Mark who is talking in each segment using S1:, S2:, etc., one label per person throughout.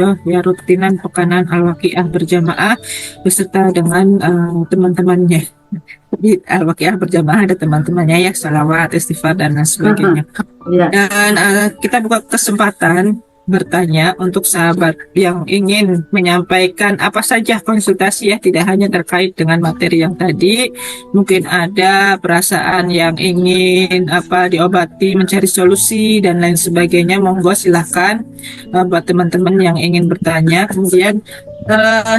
S1: Ibadah ya rutinan pekanan Al-Waqiah berjamaah beserta dengan teman-temannya. Di Al-Waqiah berjamaah ada teman-temannya ya, salawat, istighfar dan lain sebagainya. Dan kita buka kesempatan bertanya untuk sahabat yang ingin menyampaikan apa saja konsultasi ya, tidak hanya terkait dengan materi yang tadi, mungkin ada perasaan yang ingin diobati, mencari solusi dan lain sebagainya, monggo silahkan buat teman-teman yang ingin bertanya. Kemudian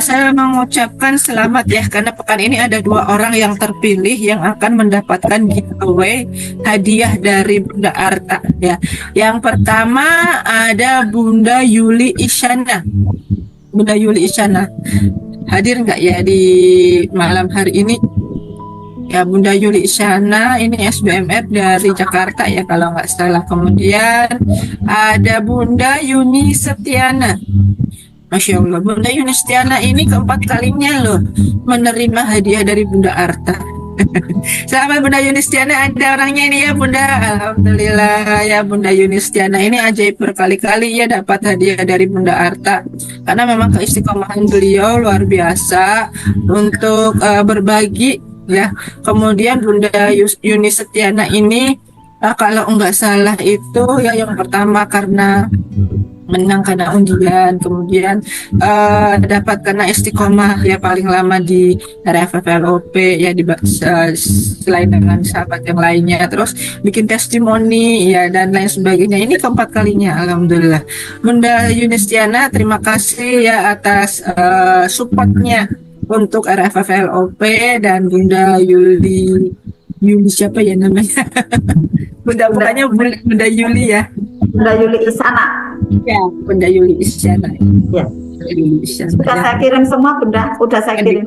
S1: saya mengucapkan selamat ya, karena pekan ini ada 2 orang yang terpilih yang akan mendapatkan giveaway hadiah dari Bunda Arta ya. Yang pertama ada Bunda Yuli Isyana. Bunda Yuli Isyana hadir nggak ya di malam hari ini? Ya, Bunda Yuli Isyana ini SBMR dari Jakarta ya kalau nggak salah. Kemudian ada Bunda Yuni Setiana. Masya Allah, Bunda Yuni Setiana ini keempat kalinya loh menerima hadiah dari Bunda Arta. Selamat Bunda Yuni Setiana, ada orangnya ini ya Bunda. Alhamdulillah ya Bunda Yuni Setiana ini ajaib berkali-kali ya dapat hadiah dari Bunda Arta, karena memang keistiqomahan beliau luar biasa untuk berbagi ya. Kemudian Bunda Yuni Setiana ini kalau nggak salah itu ya yang pertama karena menang karena undian, kemudian dapat karena istiqomah ya paling lama di RFFLOP ya selain dengan sahabat yang lainnya, terus bikin testimoni ya dan lain sebagainya. Ini keempat kalinya alhamdulillah. Bunda Yunistiana terima kasih ya atas supportnya untuk RFFLOP, dan Bunda Yuli siapa ya namanya? Bunda Bunda Yuli ya.
S2: Bunda Yuli Isyana.
S1: Ya, Bunda Yuli Isyana.
S2: Ya. Sudah saya kirim semua, Bunda. Sudah saya kirim.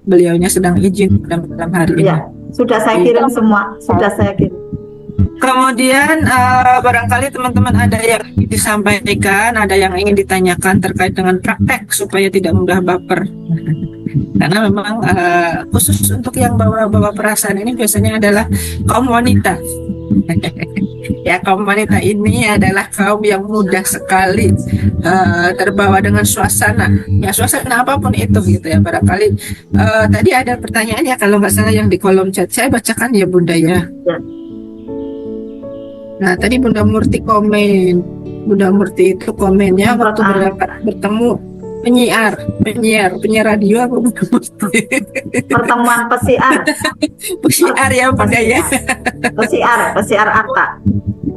S1: Beliaunya sedang izin dalam hari ini.
S2: Ya, sudah saya kirim semua. Sudah saya kirim.
S1: Kemudian barangkali teman-teman ada yang disampaikan, ada yang ingin ditanyakan terkait dengan praktek supaya tidak mudah baper. Karena memang khusus untuk yang bawa-bawa perasaan ini biasanya adalah kaum wanita. Ya, kaum wanita ini adalah kaum yang mudah sekali terbawa dengan suasana. Ya, suasana apapun itu gitu ya. Barangkali tadi ada pertanyaannya kalau nggak salah yang di kolom chat. Saya bacakan ya Bunda ya. Nah, tadi Bunda Murti komen. Bunda Murti itu komennya waktu bertemu penyiar radio apa Bunda Murti?
S2: Pertemuan pesiar.
S1: Pesiar ya Bunda ya.
S2: Pesiar Arta.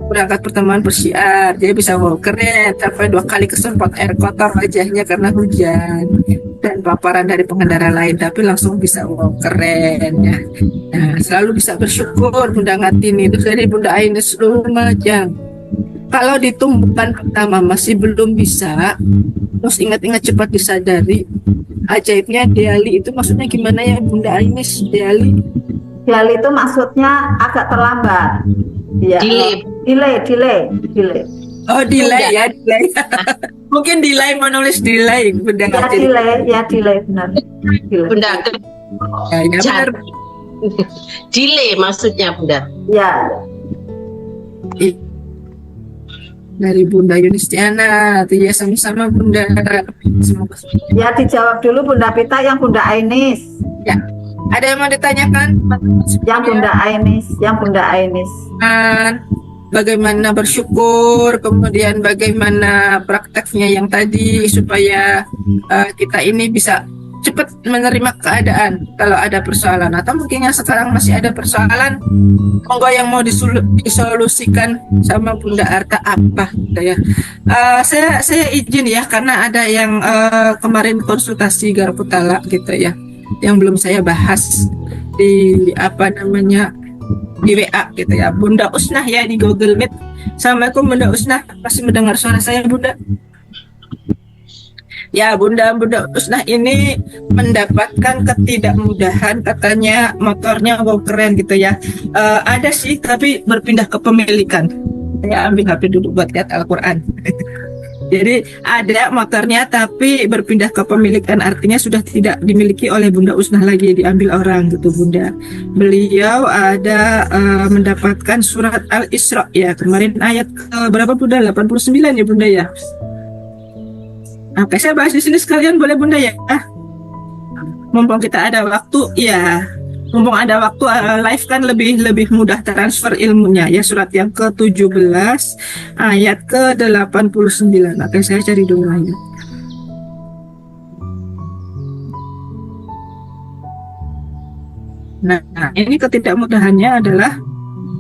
S1: Berangkat pertemuan pesiar, jadi bisa wow keren, sampai 2 kali kesempat air kotor wajahnya karena hujan dan paparan dari pengendara lain, tapi langsung bisa wow keren ya. Nah, selalu bisa bersyukur Bunda Ngatini itu dari Bunda Ainus Lumajang. Kalau ditumbuhkan pertama masih belum bisa, terus ingat-ingat cepat disadari. Ajaibnya Deali itu maksudnya gimana ya Bunda Ainus? Deali
S2: itu maksudnya agak terlambat. Ya. Delay.
S1: Oh, delay ya, delay. Mungkin delay menulis delay Bunda.
S2: Ya, delay benar.
S3: Bunda.
S1: Ya, benar.
S3: Delay maksudnya Bunda.
S2: Ya.
S1: Dari Bunda Yunistiana, ya sama-sama Bunda. Semoga.
S2: Ya, dijawab dulu Bunda Pita, yang Bunda Ainis.
S1: Ya. Ada yang mau ditanyakan?
S2: Yang Bunda Ainis.
S1: Bagaimana bersyukur, kemudian bagaimana prakteknya yang tadi supaya kita ini bisa cepat menerima keadaan kalau ada persoalan, atau mungkin yang sekarang masih ada persoalan, monggo yang mau disolusikan sama Bunda Arta apa gitu ya. Saya izin ya, karena ada yang kemarin konsultasi Garputala gitu ya, yang belum saya bahas di di WA gitu ya. Bunda Usnah ya di Google Meet. Assalamualaikum Bunda Usnah, masih mendengar suara saya Bunda? Ya, Bunda Usnah ini mendapatkan ketidakmudahan, katanya motornya wow keren gitu ya. Ada sih, tapi berpindah kepemilikan. Saya ambil HP dulu buat lihat Al-Quran. Jadi ada motornya tapi berpindah kepemilikan, artinya sudah tidak dimiliki oleh Bunda Usnah lagi, diambil orang gitu Bunda. Beliau ada mendapatkan surat Al-Isra ya, kemarin ayat berapa Bunda? 89 ya Bunda ya. Oke, saya bahas di sini sekalian boleh Bunda ya? Mumpung kita ada waktu, ya. Mumpung ada waktu, live kan lebih mudah transfer ilmunya ya. Surat yang ke-17 ayat ke-89. Oke, saya cari dulu ayat. Nah, ini ketidakmudahannya adalah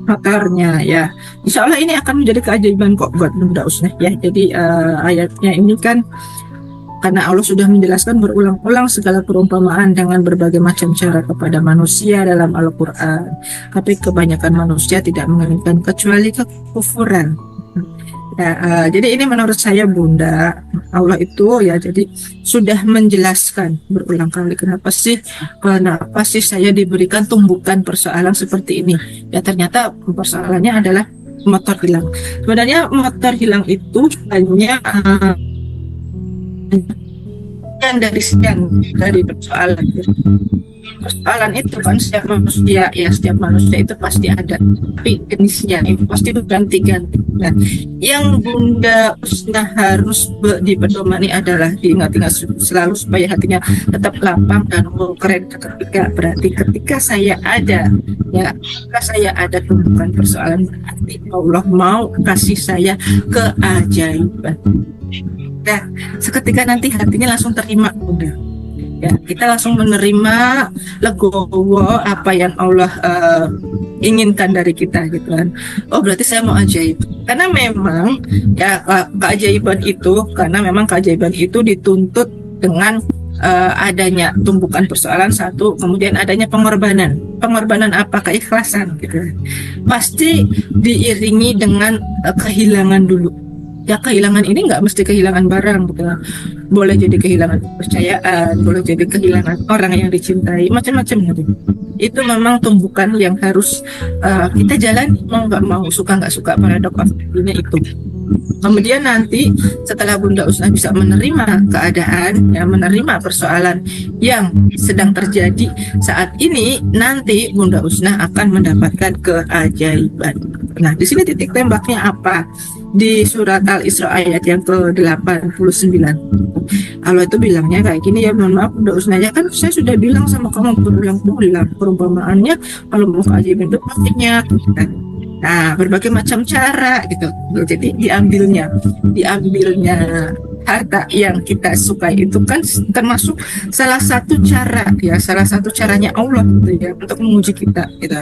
S1: motornya ya. Insya Allah ini akan menjadi keajaiban kok buat Bunda Usnah ya. Jadi ayatnya ini kan karena Allah sudah menjelaskan berulang-ulang segala perumpamaan dengan berbagai macam cara kepada manusia dalam Al-Quran. Tapi kebanyakan manusia tidak menginginkan kecuali kekufuran. Ya, jadi ini menurut saya Bunda, Allah itu ya jadi sudah menjelaskan berulang kali kenapa sih saya diberikan tumbukan persoalan seperti ini. Ya ternyata persoalannya adalah motor hilang. Sebenarnya motor hilang itu hanya sekian dari persoalan itu kan setiap manusia itu pasti ada, tapi jenisnya itu pasti berganti-ganti. Nah, yang Bunda Usnah harus dipedomani adalah diingat-ingat selalu supaya hatinya tetap lapang dan keren ketika saya ada tumpukan persoalan, berarti Allah mau kasih saya keajaiban. Nah, seketika nanti hatinya langsung terima Bunda. Ya, kita langsung menerima legowo apa yang Allah inginkan dari kita gitu kan. Oh, berarti saya mau ajaib. Karena memang ya keajaiban itu dituntut dengan adanya tumpukan persoalan satu, kemudian adanya pengorbanan. Pengorbanan apa? Keikhlasan gitu. Pasti diiringi dengan kehilangan dulu. Ya kehilangan ini nggak mesti kehilangan barang, gitu. Boleh jadi kehilangan kepercayaan, boleh jadi kehilangan orang yang dicintai, macam-macam gitu. Itu memang tumbukan yang harus kita jalan mau nggak mau, suka nggak suka, paradoks ini itu. Kemudian nanti setelah Bunda Usnah bisa menerima keadaan, ya, menerima persoalan yang sedang terjadi saat ini, nanti Bunda Usnah akan mendapatkan keajaiban. Nah, di sini titik tembaknya apa? Di surat Al-Isra ayat yang ke-89. Allah itu bilangnya kayak gini, ya mohon maaf Bunda Usnah, ya kan saya sudah bilang sama kamu berulang-ulang perumpamaannya kalau mau keajaiban itu pakainya gitu kan. Nah, berbagai macam cara gitu. Jadi diambilnya harta yang kita sukai itu kan termasuk salah satu caranya Allah gitu ya untuk menguji kita gitu.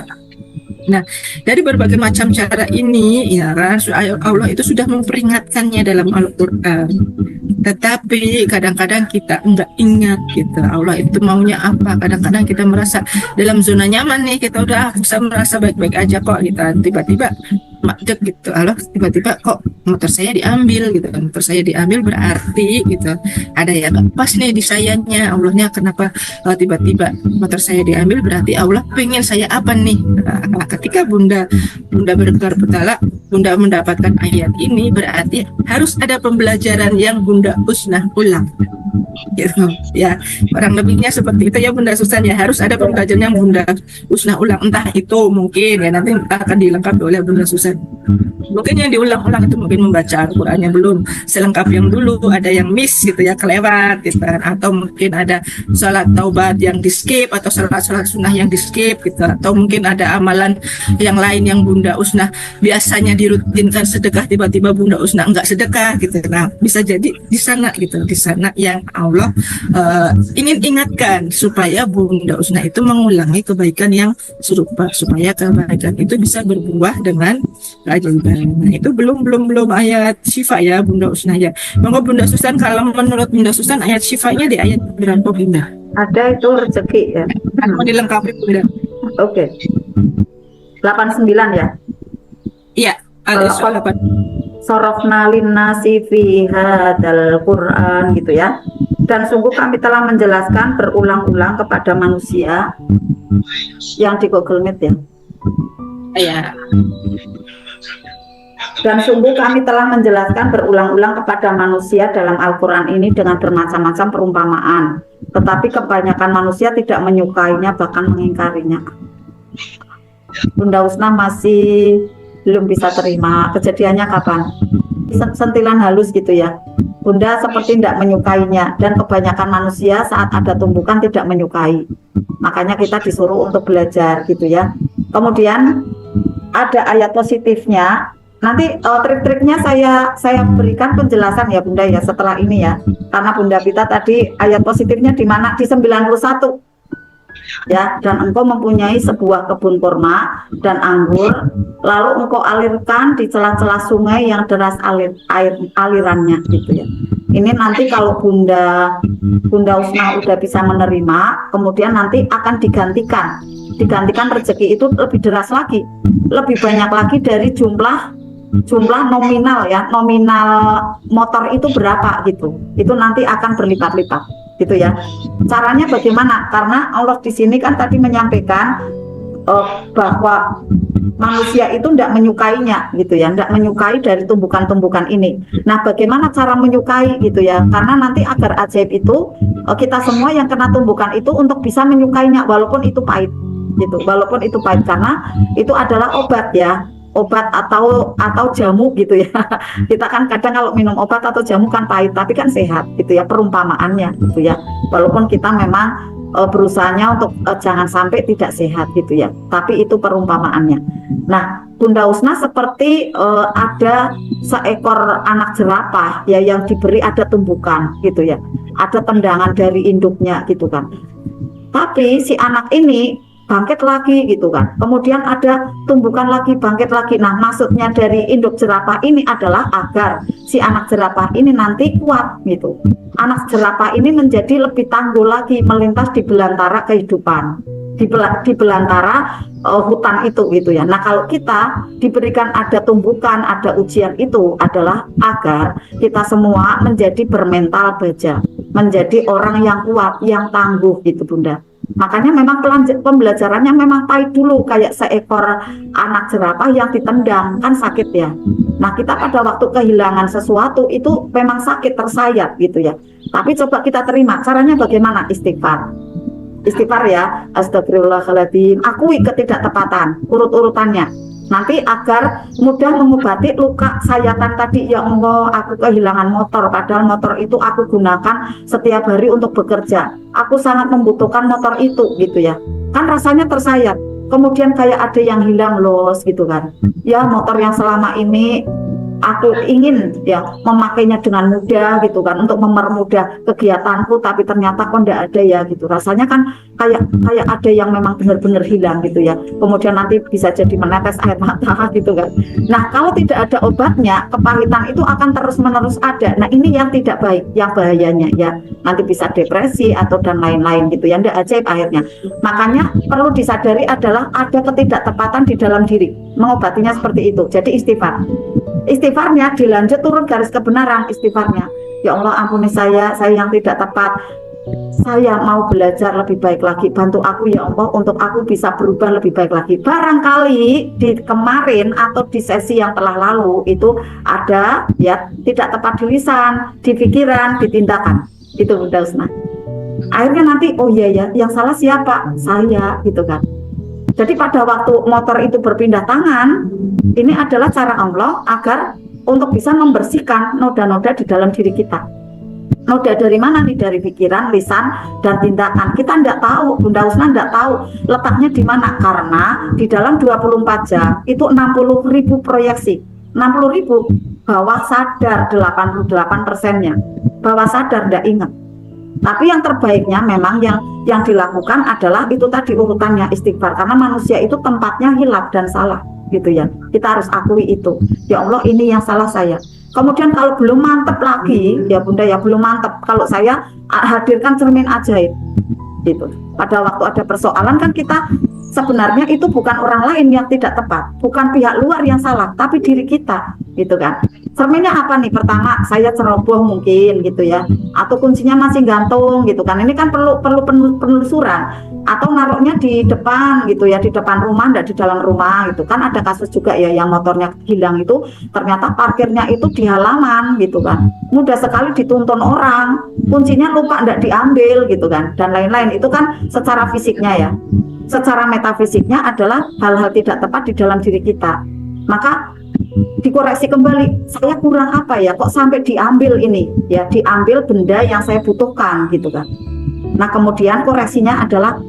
S1: Nah, dari berbagai macam cara ini ya kan Allah itu sudah memperingatkannya dalam Al-Qur'an. Tetapi kadang-kadang kita enggak ingat gitu Allah itu maunya apa. Kadang-kadang kita merasa dalam zona nyaman nih, kita udah bisa merasa baik-baik aja kok gitu. Tiba-tiba macet gitu, Allah tiba-tiba kok motor saya diambil gitu. Motor saya diambil berarti gitu ada yang gak pas nih di sayanya. Allahnya kenapa tiba-tiba motor saya diambil, berarti Allah pengen saya apa nih. Nah, ketika Bunda bergelar betala, Bunda mendapatkan ayat ini, berarti harus ada pembelajaran yang Bunda Usnah ulang gitu ya, kurang lebihnya seperti itu ya Bunda Susan ya. Harus ada pembelajaran yang Bunda Usnah ulang, entah itu mungkin ya nanti akan dilengkapi oleh Bunda Susan. Mungkin yang diulang-ulang itu mungkin membaca Al-Quran yang belum selengkap yang dulu, ada yang miss gitu ya, kelewat gitu kan. Atau mungkin ada sholat taubat yang di skip, atau sholat sunnah yang di skip gitu. Atau mungkin ada amalan yang lain yang Bunda Usnah biasanya dirutinkan sedekah, tiba-tiba Bunda Usnah enggak sedekah gitu. Nah, bisa jadi di sana gitu, di sana yang Allah ingin ingatkan supaya Bunda Usnah itu mengulangi kebaikan yang serupa, supaya kebaikan itu bisa berbuah dengan keajaiban. Nah, itu belum ayat syifa ya Bunda Usnah ya. Monggo Bunda Susan, kalau menurut Bunda Susan ayat syifanya di ayat berapa Bunda?
S2: Ada itu rezeki ya.
S1: Mau dilengkapi Bunda?
S2: Oke. 89 ya.
S1: Iya, ada soal apa?
S2: Sorofna linnasi fi hadzal Qur'an gitu ya. Dan sungguh kami telah menjelaskan berulang-ulang kepada manusia yang di Google Meet ya.
S1: Iya.
S2: Dan sungguh kami telah menjelaskan berulang-ulang kepada manusia dalam Al-Quran ini dengan bermacam-macam perumpamaan. Tetapi kebanyakan manusia tidak menyukainya, bahkan mengingkarinya. Bunda Usnah masih belum bisa terima. Kejadiannya kapan? Sentilan halus gitu ya. Bunda seperti tidak menyukainya, dan kebanyakan manusia saat ada tumbukan tidak menyukai. Makanya kita disuruh untuk belajar gitu ya. Kemudian ada ayat positifnya. Nanti trik-triknya saya berikan penjelasan ya Bunda ya setelah ini ya. Karena Bunda Pita tadi ayat positifnya di mana? Di 91. Ya, dan engkau mempunyai sebuah kebun kurma dan anggur, lalu engkau alirkan di celah-celah sungai yang deras alirannya gitu ya. Ini nanti kalau Bunda Usna udah bisa menerima, kemudian nanti akan digantikan rezeki itu lebih deras lagi, lebih banyak lagi dari jumlah nominal ya, nominal motor itu berapa gitu. Itu nanti akan berlipat-lipat gitu ya. Caranya bagaimana? Karena Allah di sini kan tadi menyampaikan bahwa manusia itu tidak menyukainya gitu ya, tidak menyukai dari tumbukan-tumbukan ini. Nah, bagaimana cara menyukai gitu ya? Karena nanti agar ajaib itu kita semua yang kena tumbukan itu untuk bisa menyukainya walaupun itu pahit gitu, walaupun itu pahit karena itu adalah obat ya. Obat atau jamu gitu ya. Kita kan kadang kalau minum obat atau jamu kan pahit, tapi kan sehat gitu ya, perumpamaannya gitu ya. Walaupun kita memang berusahanya untuk jangan sampai tidak sehat gitu ya, tapi itu perumpamaannya. Nah, Bunda Usna seperti ada seekor anak jerapah ya yang diberi ada tumbukan gitu ya, ada tendangan dari induknya gitu kan. Tapi si anak ini bangkit lagi gitu kan, kemudian ada tumbukan lagi, bangkit lagi. Nah, maksudnya dari induk jerapah ini adalah agar si anak jerapah ini nanti kuat gitu. Anak jerapah ini menjadi lebih tangguh lagi melintas di belantara kehidupan, di belantara hutan itu gitu ya. Nah, kalau kita diberikan ada tumbukan, ada ujian itu adalah agar kita semua menjadi bermental baja, menjadi orang yang kuat, yang tangguh gitu Bunda. Makanya memang pembelajarannya memang pahit dulu, kayak seekor anak jerapah yang ditendang kan sakit ya. Nah, kita pada waktu kehilangan sesuatu itu memang sakit, tersayat gitu ya. Tapi coba kita terima. Caranya bagaimana? Istighfar ya. Astagfirullahaladzim, akui ketidaktepatan, urut-urutannya. Nanti agar mudah mengobati luka sayatan tadi. Ya Allah, aku kehilangan motor, padahal motor itu aku gunakan setiap hari untuk bekerja. Aku sangat membutuhkan motor itu gitu ya. Kan rasanya tersayat. Kemudian kayak ada yang hilang los gitu kan. Ya, motor yang selama ini aku ingin ya memakainya dengan mudah gitu kan, untuk mempermudah kegiatanku, tapi ternyata kok enggak ada ya gitu. Rasanya kan kayak ada yang memang benar-benar hilang gitu ya. Kemudian nanti bisa jadi menetes air mata gitu kan. Nah, kalau tidak ada obatnya, kepahitan itu akan terus-menerus ada. Nah, ini yang tidak baik, yang bahayanya ya. Nanti bisa depresi atau dan lain-lain gitu ya. Enggak ajaib akhirnya. Makanya perlu disadari adalah ada ketidaktepatan di dalam diri. Mengobatinya seperti itu. Jadi istighfarnya dilanjut turun garis kebenaran istighfarnya. Ya Allah, ampuni saya yang tidak tepat. Saya mau belajar lebih baik lagi. Bantu aku ya Allah untuk aku bisa berubah lebih baik lagi. Barangkali di kemarin atau di sesi yang telah lalu itu ada ya tidak tepat di lisan, di pikiran, di tindakan. Itu Bunda Usna. Akhirnya nanti oh iya ya, yang salah siapa? Saya gitu kan. Jadi pada waktu motor itu berpindah tangan, ini adalah cara Allah agar untuk bisa membersihkan noda-noda di dalam diri kita. Noda dari mana nih? Dari pikiran, lisan, dan tindakan. Kita tidak tahu, Bunda Usna tidak tahu letaknya di mana. Karena di dalam 24 jam itu 60.000 proyeksi. 60.000 bawah sadar 88%-nya. Bawah sadar tidak ingat. Tapi yang terbaiknya memang yang dilakukan adalah itu tadi urutannya istighfar, karena manusia itu tempatnya hilaf dan salah gitu ya. Kita harus akui itu. Ya Allah, ini yang salah saya. Kemudian kalau belum mantep lagi ya Bunda ya, belum mantep, kalau saya hadirkan cermin ajaib gitu. Pada waktu ada persoalan kan kita sebenarnya itu bukan orang lain yang tidak tepat, bukan pihak luar yang salah, tapi diri kita gitu kan. Cerminnya apa nih? Pertama, saya ceroboh mungkin gitu ya, atau kuncinya masih gantung gitu kan. Ini kan perlu penelusuran, atau naruhnya di depan gitu ya, di depan rumah, enggak di dalam rumah gitu kan. Ada kasus juga ya yang motornya hilang itu ternyata parkirnya itu di halaman gitu kan. Mudah sekali dituntun orang, kuncinya lupa enggak diambil gitu kan, dan lain-lain. Itu kan secara fisiknya ya. Secara metafisiknya adalah hal-hal tidak tepat di dalam diri kita. Maka dikoreksi kembali, saya kurang apa ya, kok sampai diambil ini ya, diambil benda yang saya butuhkan gitu kan. Nah kemudian koreksinya adalah,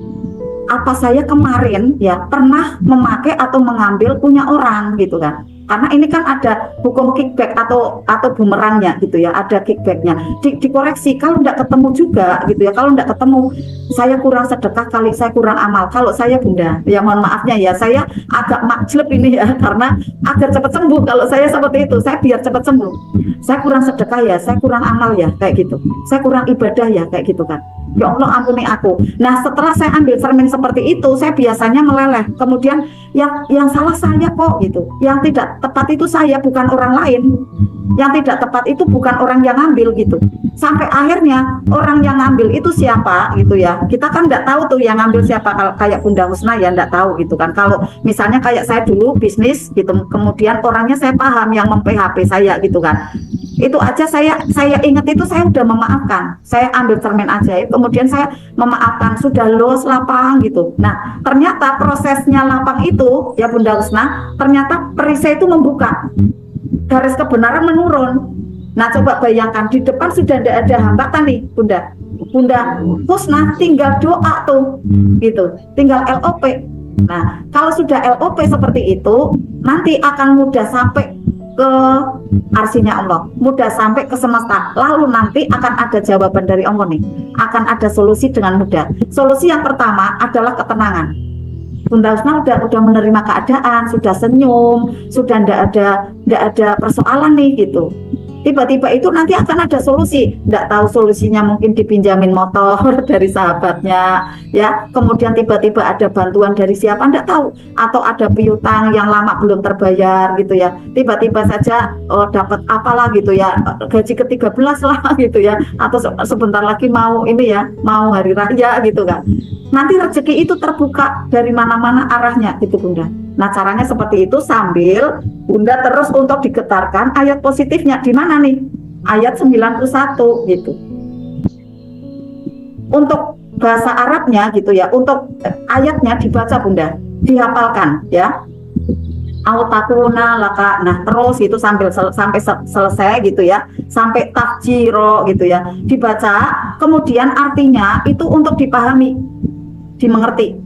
S2: apa saya kemarin ya pernah memakai atau mengambil punya orang gitu kan. Karena ini kan ada hukum kickback atau bumerangnya gitu ya, ada kickbacknya. Dikoreksi kalau tidak ketemu juga gitu ya, kalau tidak ketemu, saya kurang sedekah kali, saya kurang amal. Kalau saya Bunda, ya mohon maafnya ya, saya agak makjleb ini ya, karena agar cepat sembuh. Kalau saya seperti itu, saya biar cepat sembuh. Saya kurang sedekah ya, saya kurang amal ya, kayak gitu. Saya kurang ibadah ya, kayak gitu kan. Ya Allah ampuni aku. Nah setelah saya ambil cermin seperti itu, saya biasanya meleleh. Kemudian yang salah saya kok gitu, yang tidak tepat itu saya, bukan orang lain. Yang tidak tepat itu bukan orang yang ngambil gitu. Sampai akhirnya orang yang ngambil itu siapa gitu ya. Kita kan tidak tahu tuh yang ngambil siapa. Kalau kayak Bunda Husna ya tidak tahu gitu kan. Kalau misalnya kayak saya dulu bisnis gitu, kemudian orangnya saya paham yang mem-PHP saya gitu kan. Itu aja saya ingat itu, saya udah memaafkan. Saya ambil cermin ajaib, kemudian saya memaafkan, sudah los lapang gitu. Nah ternyata prosesnya lapang itu ya Bunda Husna, ternyata perisai itu membuka, garis kebenaran menurun. Nah coba bayangkan, di depan sudah tidak ada hambatan nih Bunda Husna, tinggal doa tuh gitu, tinggal LOP. Nah kalau sudah LOP seperti itu, nanti akan mudah sampai ke arsinya Allah, mudah sampai ke semesta. Lalu nanti akan ada jawaban dari Allah nih, akan ada solusi dengan mudah. Solusi yang pertama adalah ketenangan. Bunda Husna udah menerima keadaan, sudah senyum, sudah ndak ada persoalan nih gitu. Tiba-tiba itu nanti akan ada solusi. Nggak tahu solusinya, mungkin dipinjamin motor dari sahabatnya ya, kemudian tiba-tiba ada bantuan dari siapa nggak tahu, atau ada piutang yang lama belum terbayar gitu ya, tiba-tiba saja dapat apalah gitu ya, gaji ke-13 lah gitu ya, atau sebentar lagi mau ini ya, mau hari raya gitu kan. Nanti rezeki itu terbuka dari mana-mana arahnya gitu Bunda. Nah caranya seperti itu, sambil Bunda terus untuk digetarkan ayat positifnya. Di mana nih? Ayat 91 gitu. Untuk bahasa Arabnya gitu ya, untuk ayatnya dibaca Bunda, dihafalkan ya. Autakuna laka, nah terus itu sampai selesai gitu ya, sampai tafjiro gitu ya, dibaca. Kemudian artinya itu untuk dipahami, dimengerti,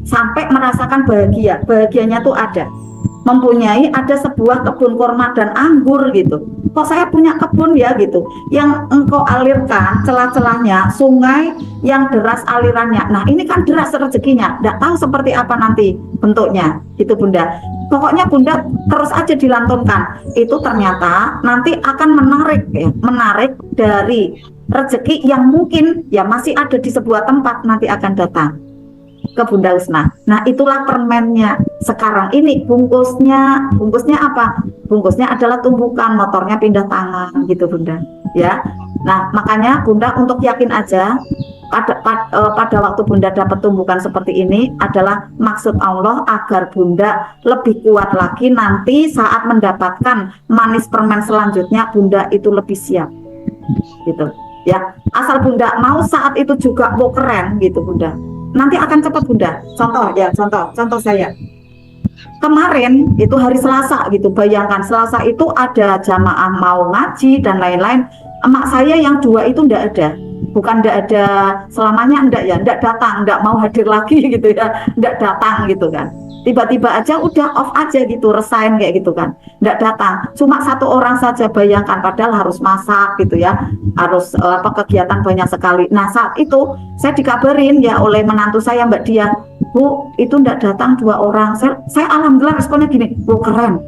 S2: sampai merasakan bahagia. Bahagianya tuh ada, mempunyai ada sebuah kebun kurma dan anggur gitu. Kok saya punya kebun ya gitu, yang engkau alirkan celah-celahnya, sungai yang deras alirannya. Nah ini kan deras rezekinya, nggak tahu seperti apa nanti bentuknya gitu Bunda. Pokoknya Bunda terus aja dilantunkan, itu ternyata nanti akan menarik ya, menarik dari rezeki yang mungkin ya masih ada di sebuah tempat, nanti akan datang ke Bunda Husna. Nah itulah permennya sekarang ini. Bungkusnya apa? Bungkusnya adalah tumbukan, motornya pindah tangan gitu Bunda ya. Nah makanya Bunda untuk yakin aja, pada waktu Bunda dapat tumbukan seperti ini adalah maksud Allah agar Bunda lebih kuat lagi nanti saat mendapatkan manis permen selanjutnya, Bunda itu lebih siap gitu ya. Asal Bunda mau saat itu juga mau keren gitu Bunda, nanti akan cepat Bunda. Contoh saya kemarin itu hari Selasa gitu, bayangkan Selasa itu ada jamaah mau ngaji dan lain-lain. Emak saya yang dua itu ndak ada, bukan ndak ada selamanya, ndak datang, ndak mau hadir lagi gitu ya, ndak datang gitu kan. Tiba-tiba aja udah off aja gitu, resign kayak gitu kan, ndak datang. Cuma satu orang saja, bayangkan, padahal harus masak gitu ya, harus kegiatan banyak sekali. Nah saat itu saya dikabarin ya oleh menantu saya Mbak Dia, Bu itu ndak datang 2 orang. Saya alhamdulillah responnya gini, bu keren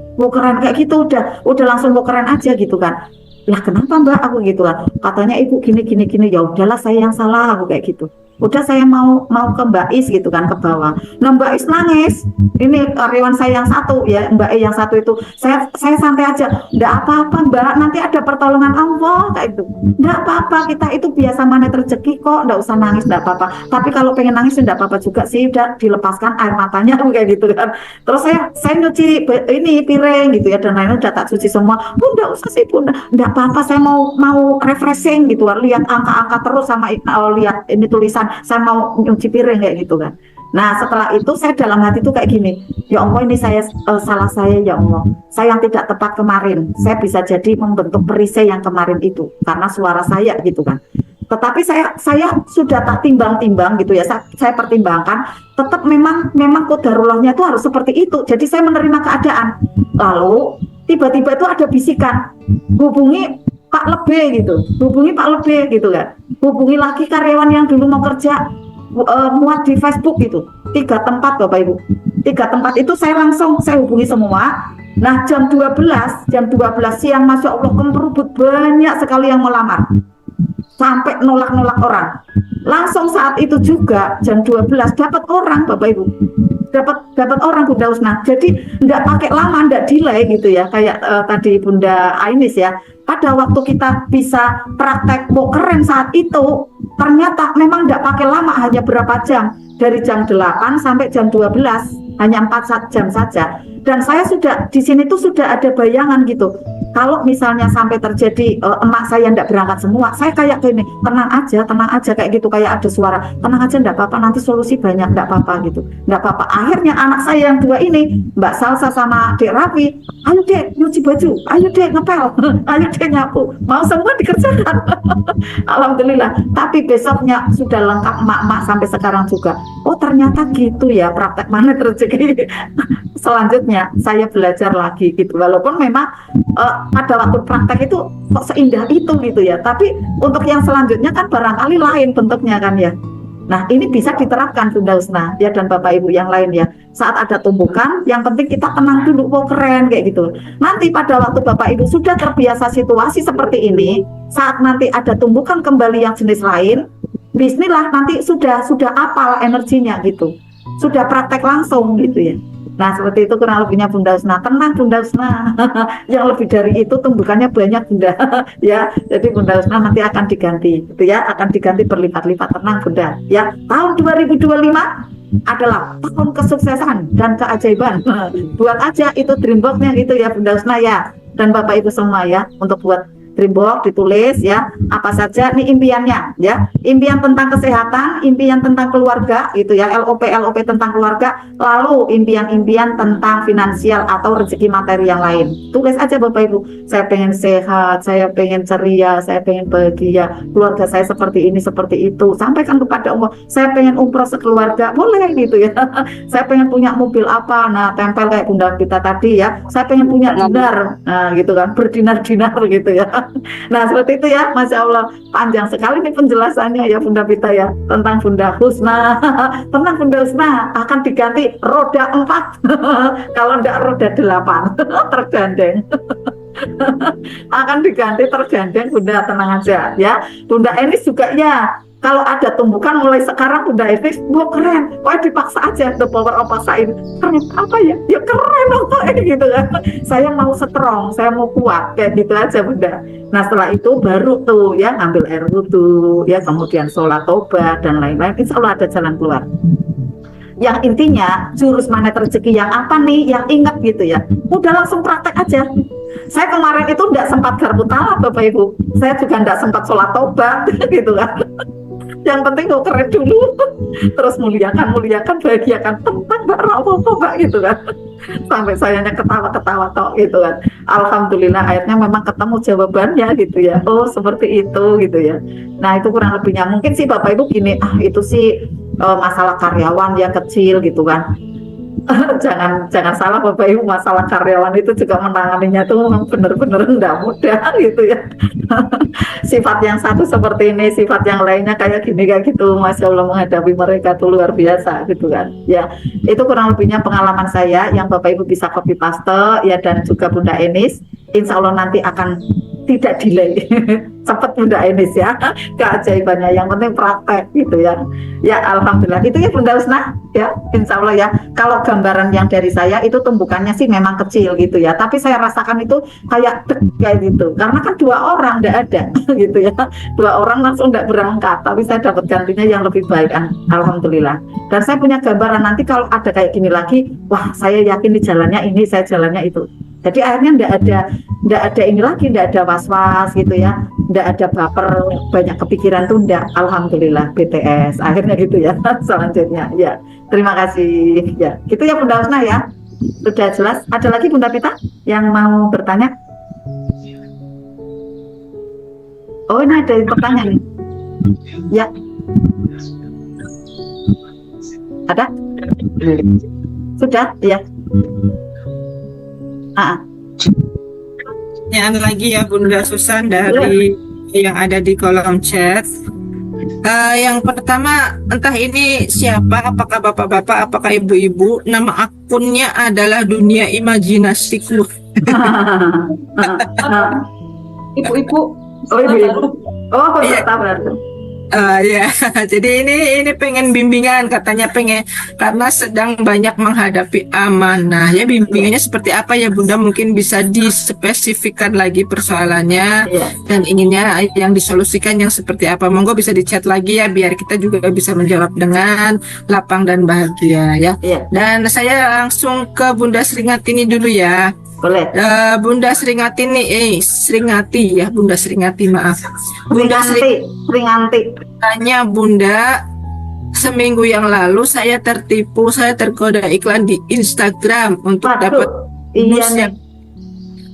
S2: kayak gitu, udah langsung bu keren aja gitu kan. Lah kenapa Mbak, aku gitu kan, katanya ibu gini, ya udahlah saya yang salah, aku kayak gitu. Udah saya mau ke Mbak Is gitu kan, ke bawah. Nah Mbak Is nangis, ini karyawan saya yang satu ya, Mbak E yang satu itu, saya santai aja, nggak apa-apa Mbak, nanti ada pertolongan Allah kayak itu, nggak apa-apa, kita itu biasa mana rezeki kok, nggak usah nangis, nggak apa-apa. Tapi kalau pengen nangis nggak apa-apa juga sih, udah dilepaskan air matanya kayak gitu kan. Terus saya nyuci ini piring gitu ya, dan lain-lain udah tak cuci semua. Bu nggak usah sih Bunda, nggak apa-apa, saya mau refreshing gitu, lihat angka-angka terus sama lihat ini tulisan, saya mau nyuci piring kayak gitu kan. Nah setelah itu saya dalam hati itu kayak gini, ya Allah ini saya salah saya ya Allah, saya yang tidak tepat kemarin, saya bisa jadi membentuk perisai yang kemarin itu karena suara saya gitu kan. Tetapi saya sudah tak timbang-timbang gitu ya, saya pertimbangkan, tetap memang qadarullahnya itu harus seperti itu. Jadi saya menerima keadaan. Lalu tiba-tiba itu ada bisikan, hubungi Pak Lebe gitu, hubungi Pak Lebe gitu kan, hubungi lagi karyawan yang dulu mau kerja, muat di Facebook gitu. 3 tempat Bapak Ibu, 3 tempat itu saya hubungi semua. Nah jam 12 siang, Masya Allah kemberubut banyak sekali yang melamar, sampai nolak-nolak orang. Langsung saat itu juga jam 12 dapat orang Bapak Ibu, dapat orang Bunda Husna. Jadi nggak pakai lama, nggak delay gitu ya, kayak tadi Bunda Ainis ya. Pada waktu kita bisa praktek keren saat itu, ternyata memang nggak pakai lama, hanya berapa jam, dari jam 8 sampai jam 12, hanya 4 jam saja. Dan saya sudah di sini tuh sudah ada bayangan gitu. Kalau misalnya sampai terjadi emak saya nggak berangkat semua, saya kayak gini, tenang aja kayak gitu, kayak ada suara, tenang aja nggak apa-apa, nanti solusi banyak, nggak apa-apa gitu, nggak apa-apa. Akhirnya anak saya yang 2 ini, Mbak Salsa sama Dek Rafi, ayo Dek nyuci baju, ayo Dek ngepel, ayo Dek nyapu, mau semua dikerjakan. Alhamdulillah. Tapi besoknya sudah lengkap emak-emak sampai sekarang juga. Oh ternyata gitu ya praktek mana rezeki. Selanjutnya saya belajar lagi gitu, walaupun memang pada waktu praktek itu kok seindah itu gitu ya, tapi untuk yang selanjutnya kan barangkali lain bentuknya kan ya. Nah ini bisa diterapkan Bunda Husna ya, dan Bapak Ibu yang lain ya. Saat ada tumbukan, yang penting kita tenang dulu, oh keren kayak gitu. Nanti pada waktu Bapak Ibu sudah terbiasa situasi seperti ini, saat nanti ada tumbukan kembali yang jenis lain, bismillah nanti sudah apal energinya gitu, sudah praktek langsung gitu ya. Nah seperti itu kurang lebihnya Bunda Husna. Tenang Bunda Husna, yang lebih dari itu tumbukannya banyak Bunda. Ya, jadi Bunda Husna nanti akan diganti gitu ya, akan diganti berlipat-lipat. Tenang Bunda ya. Tahun 2025 adalah tahun kesuksesan dan keajaiban. Buat aja itu dreambox-nya gitu ya Bunda Husna ya, dan Bapak Ibu semua ya, untuk buat dreambox ditulis ya apa saja nih impiannya ya, impian tentang kesehatan, impian tentang keluarga gitu ya, LOP tentang keluarga, lalu impian tentang finansial atau rezeki materi yang lain. Tulis aja Bapak Ibu, saya pengen sehat, saya pengen ceria, saya pengen bahagia, keluarga saya seperti ini seperti itu, sampaikan kepada Allah. Saya pengen umroh sekeluarga, boleh gitu ya. Saya pengen punya mobil apa, nah tempel kayak Bunda kita tadi ya, saya pengen punya dinar, nah gitu kan, berdinar-dinar gitu ya. Nah seperti itu ya, Masya Allah panjang sekali nih penjelasannya ya Bunda Pita ya, tentang Bunda Husna. Tenang Bunda Husna, akan diganti roda 4 kalau enggak roda 8 tergandeng. Akan diganti tergandeng Bunda, tenang aja ya. Bunda Enis juga ya, kalau ada tumbukan mulai sekarang Bunda Enis, wah keren, wah dipaksa aja the power of paksain. Keren apa ya? Ya keren gitu kan. Saya mau strong, saya mau kuat kayak gitu aja Bunda. Nah setelah itu baru tuh ya ngambil air wudhu ya, kemudian sholat tobat dan lain-lain. Insya Allah ada jalan keluar. Yang intinya jurus magnet rezeki yang apa nih yang ingat gitu ya, udah langsung praktek aja. Saya kemarin itu enggak sempat garpu talak Bapak Ibu, saya juga enggak sempat sholat tobat gitu kan. Yang penting kok keren dulu, terus muliakan, bahagiakan, tentang Mbak Mbak gitu kan. Sampai sayanya ketawa-ketawa tok gitu kan. Alhamdulillah akhirnya memang ketemu jawabannya gitu ya. Oh seperti itu gitu ya. Nah itu kurang lebihnya. Mungkin sih Bapak Ibu gini, itu sih masalah karyawan yang kecil gitu kan. jangan salah Bapak Ibu, masalah karyawan itu juga menanganinya tuh benar-benar enggak mudah gitu ya. Sifat yang satu seperti ini, sifat yang lainnya kayak gini kayak gitu, Masya Allah menghadapi mereka tuh luar biasa gitu kan ya. Itu kurang lebihnya pengalaman saya yang Bapak Ibu bisa copy paste ya, dan juga Bunda Enis insya Allah nanti akan tidak delay. Cepet Bunda Enis ya, keajaibannya yang penting praktek gitu ya. Ya Alhamdulillah itu ya Bunda Husna ya, insya Allah ya. Kalau gambaran yang dari saya itu tumbukannya sih memang kecil gitu ya, tapi saya rasakan itu kayak gitu, karena kan 2 orang tidak ada gitu ya, 2 orang langsung tidak berangkat, tapi saya dapat gantinya yang lebih baik Alhamdulillah. Dan saya punya gambaran nanti kalau ada kayak gini lagi, wah saya yakin di jalannya ini, saya jalannya itu. Jadi akhirnya ndak ada ini lagi, ndak ada was-was gitu ya, ndak ada baper banyak kepikiran tuh ndak. Alhamdulillah BTS akhirnya gitu ya. Selanjutnya ya terima kasih ya gitu ya Bunda Husna ya, sudah jelas. Ada lagi Bunda Pita yang mau bertanya? Oh ini ada pertanyaan nih ya, ada sudah ya.
S1: Pertanyaan lagi ya Bunda Susan dari yang ada di kolom chat. Yang pertama, entah ini siapa, apakah bapak-bapak, apakah ibu-ibu, nama akunnya adalah Dunia Imajinasiku.
S3: Ibu-ibu.
S2: Oh ibu-ibu. Oh
S1: Iya.
S2: peserta berarti.
S1: Ya, jadi ini pengen bimbingan, katanya pengen karena sedang banyak menghadapi amanah. Ya, bimbingannya seperti apa ya Bunda? Mungkin bisa dispesifikkan lagi persoalannya
S2: Iya.
S1: dan inginnya yang disolusikan yang seperti apa. Monggo bisa dicat lagi ya biar kita juga bisa menjawab dengan lapang dan bahagia ya.
S2: Iya.
S1: Dan saya langsung ke Bunda Sringatini dulu ya.
S2: Boleh.
S1: Bunda Sringatini, Sringati ya, Bunda Sringati maaf. Bunda
S2: Sringanti.
S1: Tanya Bunda, seminggu yang lalu saya tertipu, saya tergoda iklan di Instagram untuk dapat
S2: Iya
S1: bonusnya
S2: nih.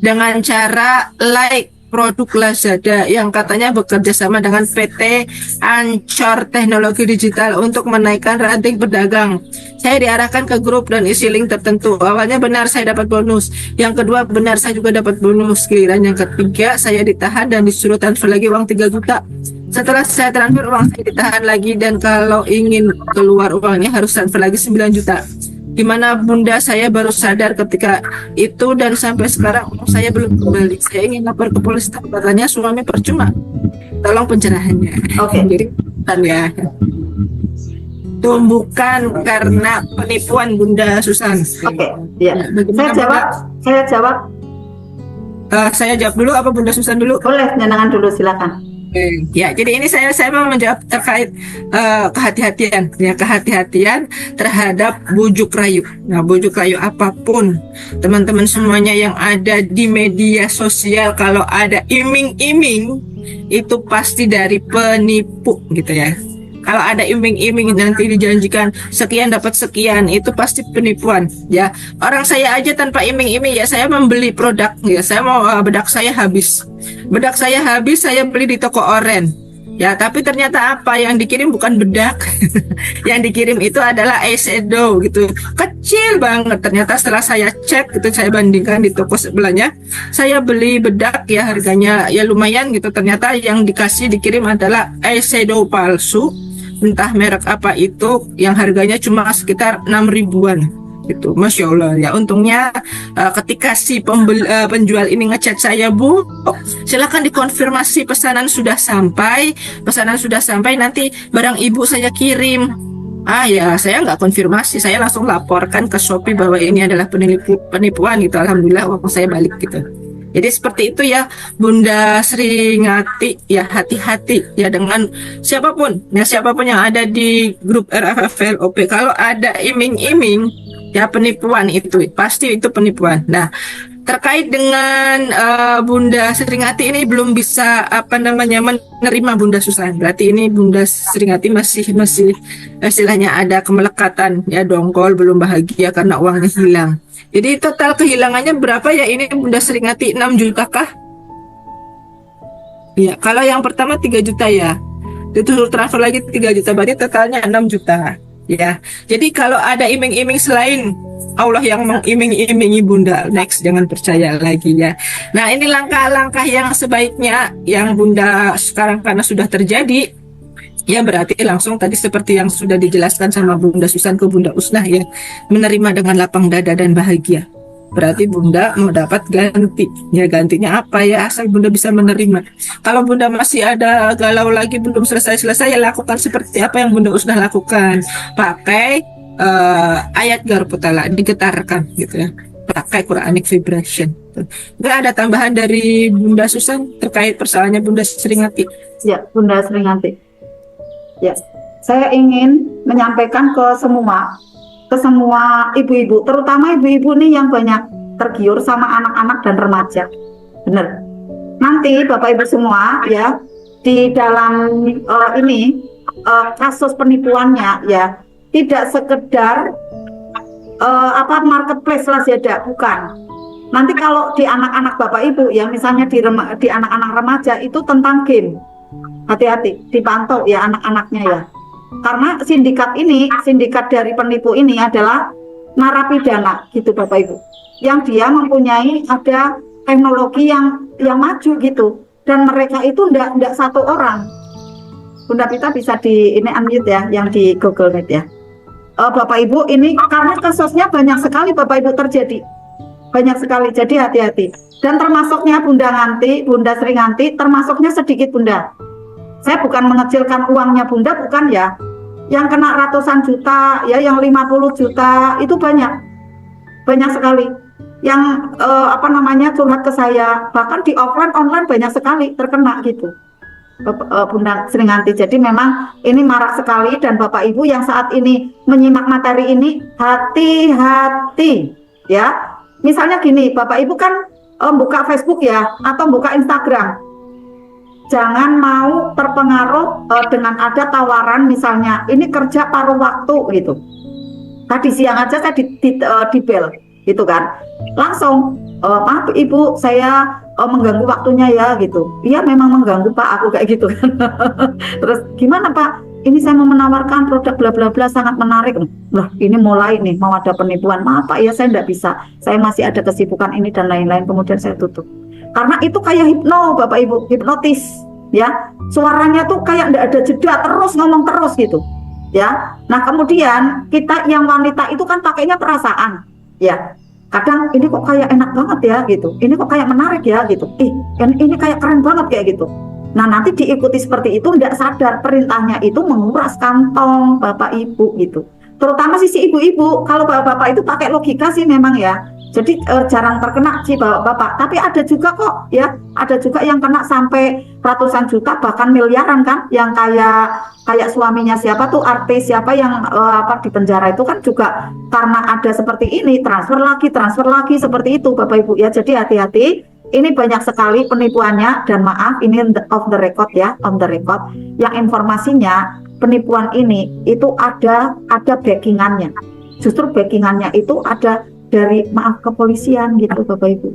S1: dengan cara like produk Lazada yang katanya bekerja sama dengan PT Ancor Teknologi Digital untuk menaikkan ranting pedagang. Saya diarahkan ke grup dan isi link tertentu. Awalnya benar saya dapat bonus. Yang kedua benar saya juga dapat bonus. Giliran yang ketiga saya ditahan dan disuruh transfer lagi uang 3 juta. Setelah saya transfer uang saya ditahan lagi dan kalau ingin keluar uangnya harus transfer lagi 9 juta. Gimana Bunda, saya baru sadar ketika itu dan sampai sekarang uang saya belum kembali. Saya ingin lapor ke polisi, katanya suami percuma. Tolong pencerahannya.
S2: Oke.
S1: Jadi bukan ya. Tumbukan karena penipuan Bunda Susan.
S2: Oke. Iya.
S1: Ya, bagaimana
S2: Saya jawab.
S1: Saya jawab dulu apa Bunda Susan dulu?
S2: Boleh, nyenangan dulu silakan.
S1: Ya, jadi ini saya mau menjawab terkait kehati-hatian, ya kehati-hatian terhadap bujuk rayu. Nah, bujuk rayu apapun, teman-teman semuanya yang ada di media sosial, kalau ada iming-iming itu pasti dari penipu, gitu ya. Kalau ada iming-iming nanti dijanjikan sekian dapat sekian, itu pasti penipuan ya. Orang saya aja tanpa iming-iming ya, saya membeli produk ya, saya mau bedak saya habis. Bedak saya habis, saya beli di toko oren. Ya, tapi ternyata apa yang dikirim bukan bedak. Yang dikirim itu adalah eyeshadow gitu. Kecil banget. Ternyata setelah saya cek gitu, saya bandingkan di toko sebelahnya. Saya beli bedak ya harganya ya lumayan gitu. Ternyata yang dikirim adalah eyeshadow palsu. Entah merek apa itu, yang harganya cuma sekitar 6 ribuan gitu. Masya Allah ya, untungnya ketika si penjual ini ngechat saya, Bu, silakan dikonfirmasi pesanan sudah sampai, nanti barang ibu saya kirim. Ya saya nggak konfirmasi, saya langsung laporkan ke Shopee bahwa ini adalah penipuan gitu. Alhamdulillah uang saya balik gitu. Jadi seperti itu ya Bunda Sringati ya, hati-hati ya dengan siapapun yang ada di grup RFFLOP. Kalau ada iming-iming ya penipuan, itu pasti itu penipuan. Nah, terkait dengan Bunda Sringati ini belum bisa menerima Bunda Susan. Berarti ini Bunda Sringati masih istilahnya ada kemelekatan ya, dongkol, belum bahagia karena uangnya hilang. Jadi total kehilangannya berapa ya ini Bunda Sringati? 6 juta kah? Ya, kalau yang pertama 3 juta ya. Itu transfer lagi 3 juta, berarti totalnya 6 juta. Ya. Jadi kalau ada iming-iming selain Allah yang mengiming-imingi Bunda, next jangan percaya lagi ya. Nah, ini langkah-langkah yang sebaiknya yang Bunda sekarang karena sudah terjadi. Ya berarti langsung tadi seperti yang sudah dijelaskan sama Bunda Susan ke Bunda Usnah ya, menerima dengan lapang dada dan bahagia. Berarti Bunda mau dapat ganti. Ya gantinya apa ya, asal Bunda bisa menerima. Kalau Bunda masih ada galau lagi, belum selesai ya lakukan seperti apa yang Bunda Usnah lakukan. Pakai ayat Garputala, digetarkan gitu ya. Pakai Quranic vibration. Nggak ada tambahan dari Bunda Susan terkait persoalannya Bunda Sringati?
S2: Ya, Bunda Sringati. Ya, saya ingin menyampaikan ke semua ibu-ibu, terutama ibu-ibu nih yang banyak tergiur sama anak-anak dan remaja. Bener. Nanti Bapak Ibu semua ya, di dalam kasus penipuannya ya, tidak sekedar marketplace Lazada, bukan. Nanti kalau di anak-anak Bapak Ibu ya, misalnya di anak-anak remaja itu tentang game. Hati-hati, dipantau ya anak-anaknya ya. Karena sindikat dari penipu ini adalah narapidana gitu Bapak Ibu. Yang dia mempunyai ada teknologi yang maju gitu. Dan mereka itu enggak satu orang. Bunda Pita bisa unmute ya, yang di Google Meet ya. Bapak Ibu, ini karena kasusnya banyak sekali Bapak Ibu terjadi. Banyak sekali, jadi hati-hati. Dan termasuknya Bunda Sri Nganti, termasuknya sedikit Bunda. Saya bukan mengecilkan uangnya Bunda, bukan ya. Yang kena ratusan juta, ya, yang 50 juta, itu banyak. Banyak sekali. Yang curhat ke saya, bahkan di offline, online banyak sekali terkena gitu. Bunda Sri Nganti. Jadi memang ini marak sekali, dan Bapak Ibu yang saat ini menyimak materi ini, hati-hati ya. Misalnya gini, Bapak Ibu kan buka Facebook ya, atau buka Instagram. Jangan mau terpengaruh dengan ada tawaran misalnya, ini kerja paruh waktu gitu. Tadi siang aja saya di bel gitu kan. Langsung, maaf Ibu, saya mengganggu waktunya ya gitu. Iya memang mengganggu Pak, aku kayak gitu kan. Terus gimana Pak? Ini saya mau menawarkan produk bla bla bla sangat menarik. Loh, ini mulai nih mau ada penipuan. Maaf Pak, ya saya enggak bisa. Saya masih ada kesibukan ini dan lain-lain. Kemudian saya tutup. Karena itu kayak Bapak Ibu, hipnotis ya. Suaranya tuh kayak enggak ada jeda, terus ngomong terus gitu. Ya. Nah, kemudian kita yang wanita itu kan pakainya perasaan. Ya. Kadang ini kok kayak enak banget ya gitu. Ini kok kayak menarik ya gitu. Ini kayak keren banget kayak gitu. Nah, nanti diikuti seperti itu, tidak sadar perintahnya itu menguras kantong Bapak Ibu gitu. Terutama sisi ibu-ibu, kalau bapak-bapak itu pakai logika sih memang ya. Jadi jarang terkena sih bapak-bapak. Tapi ada juga kok ya, ada juga yang kena sampai ratusan juta bahkan miliaran kan, yang kayak suaminya siapa tuh, artis siapa yang di penjara itu kan juga karena ada seperti ini, transfer lagi seperti itu Bapak Ibu ya. Jadi hati-hati. Ini banyak sekali penipuannya, dan maaf ini off the record ya, on the record. Yang informasinya penipuan ini itu ada backingannya. Justru backingannya itu ada dari kepolisian gitu Bapak Ibu.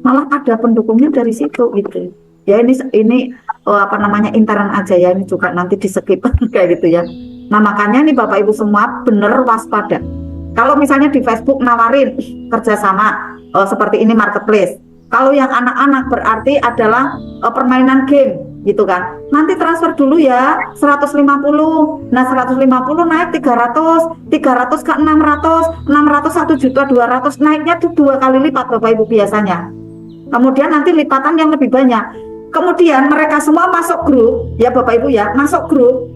S2: Malah ada pendukungnya dari situ gitu. Ya ini intern aja ya, ini juga nanti di skip kayak gitu ya. Nah makanya nih Bapak Ibu semua bener waspada. Kalau misalnya di Facebook nawarin kerjasama seperti ini marketplace. Kalau yang anak-anak berarti adalah permainan game gitu kan. Nanti transfer dulu ya 150. Nah 150 naik 300 ke 600 1.200.000 naiknya tuh 2 kali lipat Bapak Ibu biasanya. Kemudian nanti lipatan yang lebih banyak. Kemudian mereka semua masuk grup ya Bapak Ibu ya, masuk grup.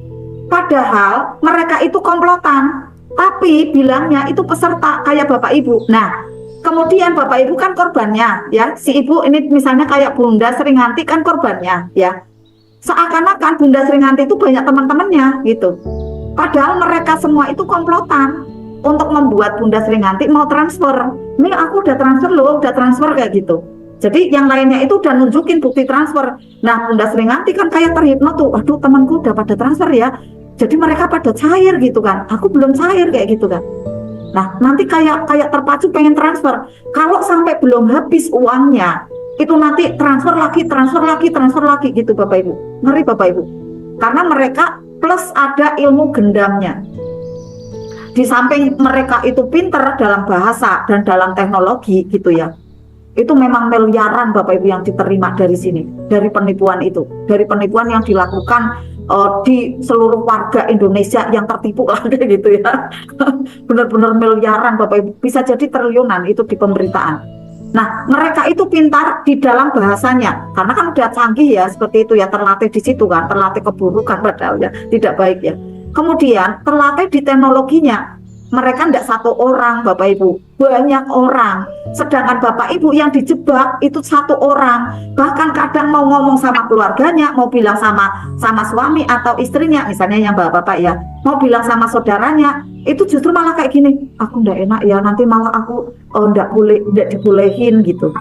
S2: Padahal mereka itu komplotan, tapi bilangnya itu peserta kayak Bapak Ibu. Nah kemudian Bapak Ibu kan korbannya ya, si ibu ini misalnya kayak Bunda Sri Nganti kan korbannya ya. Seakan-akan Bunda Sri Nganti itu banyak teman-temannya gitu. Padahal mereka semua itu komplotan untuk membuat Bunda Sri Nganti mau transfer. Ini aku udah transfer kayak gitu. Jadi yang lainnya itu udah nunjukin bukti transfer. Nah Bunda Sri Nganti kan kayak terhipno tuh, aduh temanku udah pada transfer ya. Jadi mereka pada cair gitu kan. Aku belum cair kayak gitu kan. Nah, nanti kayak terpacu pengen transfer. Kalau sampai belum habis uangnya, itu nanti transfer lagi gitu Bapak Ibu. Ngeri Bapak Ibu. Karena mereka plus ada ilmu gendamnya. Di samping mereka itu pinter dalam bahasa dan dalam teknologi gitu ya. Itu memang miliaran Bapak Ibu yang diterima dari sini, dari penipuan itu. Dari penipuan yang dilakukan di seluruh warga Indonesia yang tertipu lah gitu ya. Benar-benar miliaran Bapak Ibu, bisa jadi triliunan itu di pemberitaan. Nah mereka itu pintar di dalam bahasanya, karena kan udah canggih ya seperti itu ya, terlatih di situ kan, terlatih keburukan padahal ya tidak baik ya. Kemudian terlatih di teknologinya, mereka tidak satu orang Bapak Ibu, banyak orang. Sedangkan Bapak Ibu yang dijebak itu satu orang. Bahkan kadang mau ngomong sama keluarganya, mau bilang sama suami atau istrinya, misalnya yang bapak-bapak ya, mau bilang sama saudaranya, itu justru malah kayak gini, aku ndak enak ya, nanti malah aku ndak dibolehin gitu.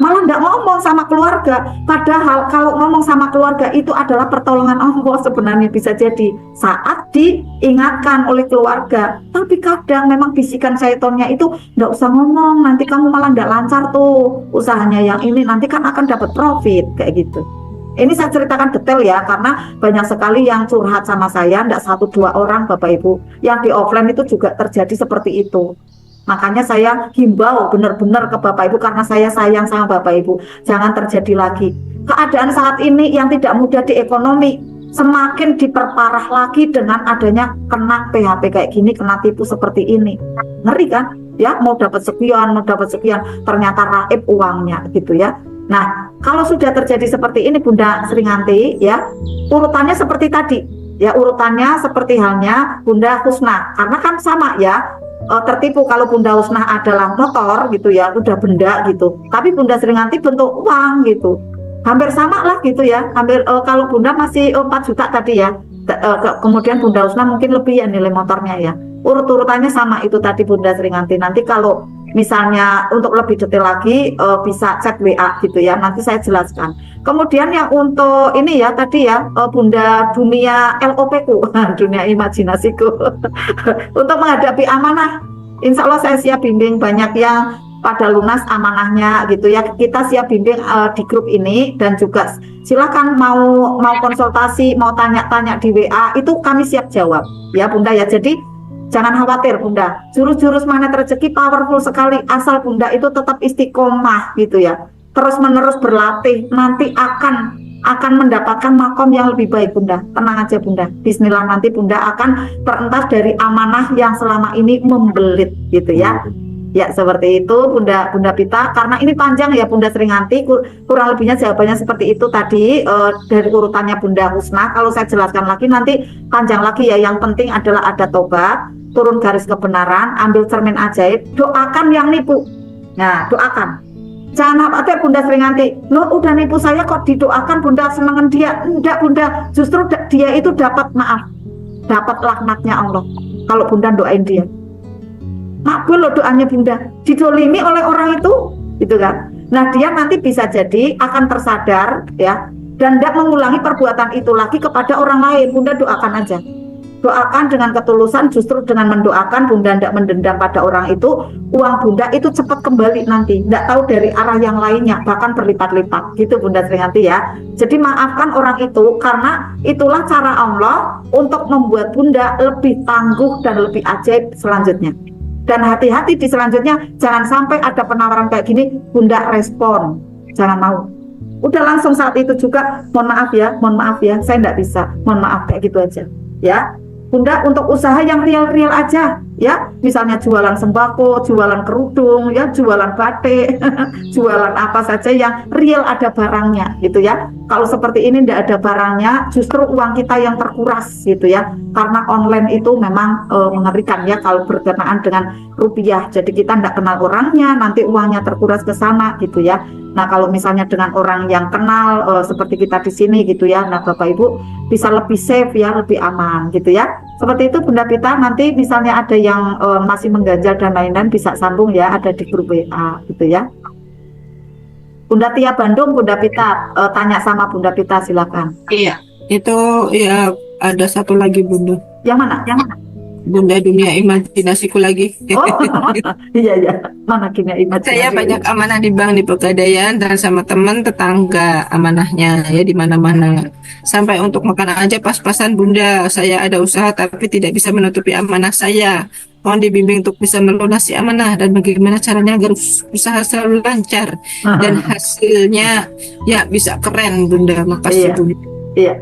S2: Malah ndak ngomong sama keluarga. Padahal kalau ngomong sama keluarga itu adalah pertolongan Allah sebenarnya, bisa jadi saat diingatkan oleh keluarga. Tapi kadang memang bisikan syaitonnya itu, ndak usah ngomong, nanti kamu malah ndak lancar tuh usahanya yang ini, nanti kan akan dapat profit kayak gitu. Ini saya ceritakan detail ya, karena banyak sekali yang curhat sama saya, ndak 1-2 orang Bapak Ibu, yang di offline itu juga terjadi seperti itu. Makanya saya himbau benar-benar ke Bapak Ibu, karena saya sayang sama Bapak Ibu, jangan terjadi lagi. Keadaan saat ini yang tidak mudah di ekonomi semakin diperparah lagi dengan adanya kena PHP kayak gini, kena tipu seperti ini. Ngeri kan? Ya, mau dapat sekian, ternyata raib uangnya gitu ya. Nah, kalau sudah terjadi seperti ini Bunda Sringanti ya, urutannya seperti tadi. Ya, urutannya seperti halnya Bunda Husna, karena kan sama ya. Tertipu kalau Bunda Husna adalah motor gitu ya, udah benda gitu. Tapi Bunda Sringanti bentuk uang gitu. Hampir sama lah gitu ya. Hampir kalau Bunda masih 4 juta tadi ya. Kemudian Bunda Husna mungkin lebih ya nilai motornya ya. Urut-urutannya sama itu tadi Bunda Sringanti. Nanti kalau misalnya untuk lebih detail lagi bisa cek WA gitu ya. Nanti saya jelaskan. Kemudian yang untuk ini ya tadi ya Bunda dunia LOP ku, dunia imajinasiku. Untuk menghadapi amanah, insya Allah saya siap bimbing, banyak yang pada lunas amanahnya gitu ya. Kita siap bimbing di grup ini, dan juga silakan mau konsultasi, mau tanya-tanya di WA, itu kami siap jawab ya Bunda ya. Jadi jangan khawatir Bunda, jurus-jurus magnet rezeki powerful sekali, asal Bunda itu tetap istiqomah gitu ya, terus menerus berlatih, nanti akan mendapatkan makom yang lebih baik Bunda. Tenang aja Bunda, bismillah, nanti Bunda akan terentas dari amanah yang selama ini membelit gitu ya. Ya seperti itu Bunda Pita, karena ini panjang ya Bunda Sringanti, kurang lebihnya jawabannya seperti itu tadi dari urutannya Bunda Husna. Kalau saya jelaskan lagi nanti panjang lagi ya. Yang penting adalah ada tobat, turun garis kebenaran, ambil cermin ajaib, doakan yang nipu. Nah, doakan. Jangan khawatir Bunda Sringanti, lo udah nipu saya kok didoakan Bunda, senengan dia. Enggak Bunda, justru dia itu dapat maaf, dapat laknatnya Allah kalau Bunda doain dia. Makbul loh doanya Bunda, didolimi oleh orang itu gitu kan. Nah dia nanti bisa jadi akan tersadar ya, dan tidak mengulangi perbuatan itu lagi kepada orang lain. Bunda doakan aja, doakan dengan ketulusan. Justru dengan mendoakan Bunda tidak mendendam pada orang itu, uang Bunda itu cepat kembali nanti, tidak tahu dari arah yang lainnya, bahkan berlipat-lipat gitu Bunda Sringanti ya. Jadi maafkan orang itu, karena itulah cara Allah untuk membuat Bunda lebih tangguh dan lebih ajaib selanjutnya. Dan hati-hati di selanjutnya, jangan sampai ada penawaran kayak gini Bunda respon, jangan mau. Udah langsung saat itu juga mohon maaf ya, saya tidak bisa, mohon maaf, kayak gitu aja ya Bunda. Untuk usaha yang real-real aja ya, misalnya jualan sembako, jualan kerudung ya, jualan batik jualan apa saja yang real ada barangnya gitu ya. Kalau seperti ini tidak ada barangnya, justru uang kita yang terkuras gitu ya, karena online itu memang mengerikan ya kalau berkenaan dengan rupiah. Jadi kita tidak kenal orangnya, nanti uangnya terkuras ke sana gitu ya. Nah kalau misalnya dengan orang yang kenal seperti kita di sini gitu ya, nah Bapak Ibu bisa lebih safe ya, lebih aman gitu ya. Seperti itu Bunda Pita. Nanti misalnya ada yang masih mengganjal dan lain-lain bisa sambung ya, ada di grup WA gitu ya. Bunda Tia Bandung, Bunda Pita tanya sama Bunda Pita, silakan.
S1: Iya, itu ya ada satu lagi Bunda.
S2: Yang mana? Yang mana?
S1: Bunda dunia imajinasiku lagi.
S2: Oh, iya, mana dunia imajinasi?
S1: Saya banyak amanah di bank, di Pegadaian, dan sama teman tetangga amanahnya ya di mana-mana. Sampai untuk makan aja pas-pasan Bunda. Saya ada usaha tapi tidak bisa menutupi amanah saya. Mohon dibimbing untuk bisa melunasi amanah dan bagaimana caranya agar usaha selalu lancar dan hasilnya ya bisa keren Bunda. Makasih Bunda.
S2: Iya.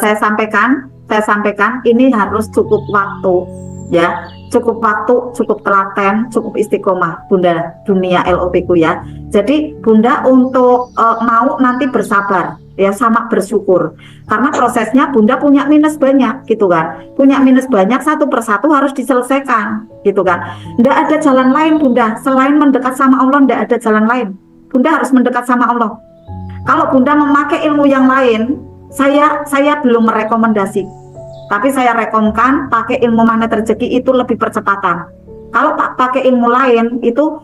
S2: Saya sampaikan ini harus cukup waktu. ya, cukup waktu, cukup telaten, cukup istiqomah Bunda dunia LOP ku ya. Jadi Bunda untuk mau nanti bersabar ya, sama bersyukur karena prosesnya Bunda punya minus banyak gitu kan, punya minus banyak, satu persatu harus diselesaikan gitu kan. Nggak ada jalan lain Bunda selain mendekat sama Allah, nggak ada jalan lain. Bunda harus mendekat sama Allah. Kalau Bunda memakai ilmu yang lain, saya belum merekomendasi, tapi saya rekomkan pakai ilmu magnet rezeki, itu lebih percepatan. Kalau pakai ilmu lain itu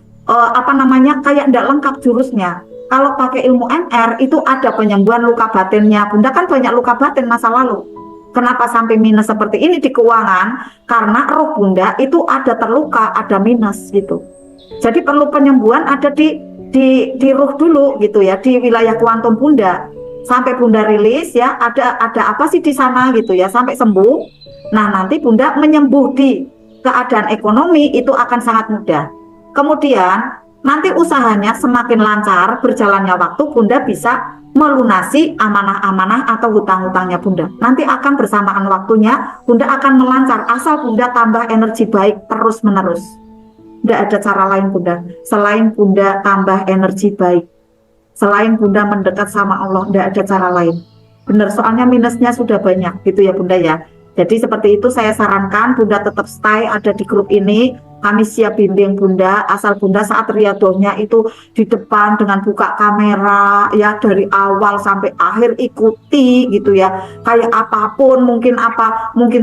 S2: kayak nggak lengkap jurusnya. Kalau pakai ilmu MR itu ada penyembuhan luka batinnya. Bunda kan banyak luka batin masa lalu. Kenapa sampai minus seperti ini di keuangan? Karena roh Bunda itu ada terluka, ada minus gitu. Jadi perlu penyembuhan ada di roh dulu gitu ya, di wilayah kuantum Bunda. Sampai Bunda rilis ya, ada apa sih di sana gitu ya, sampai sembuh. Nah, nanti Bunda menyembuh di keadaan ekonomi itu akan sangat mudah. Kemudian nanti usahanya semakin lancar, berjalannya waktu Bunda bisa melunasi amanah-amanah atau hutang-hutangnya Bunda. Nanti akan bersamaan waktunya Bunda akan melancar asal Bunda tambah energi baik terus-menerus. Tidak ada cara lain Bunda selain Bunda tambah energi baik. Selain Bunda mendekat sama Allah, tidak ada cara lain. Benar, soalnya minusnya sudah banyak gitu ya Bunda ya. Jadi seperti itu saya sarankan Bunda tetap stay ada di grup ini. Kami siap bimbing Bunda, asal Bunda saat riadohnya itu di depan dengan buka kamera ya, dari awal sampai akhir ikuti gitu ya. Kayak apapun, mungkin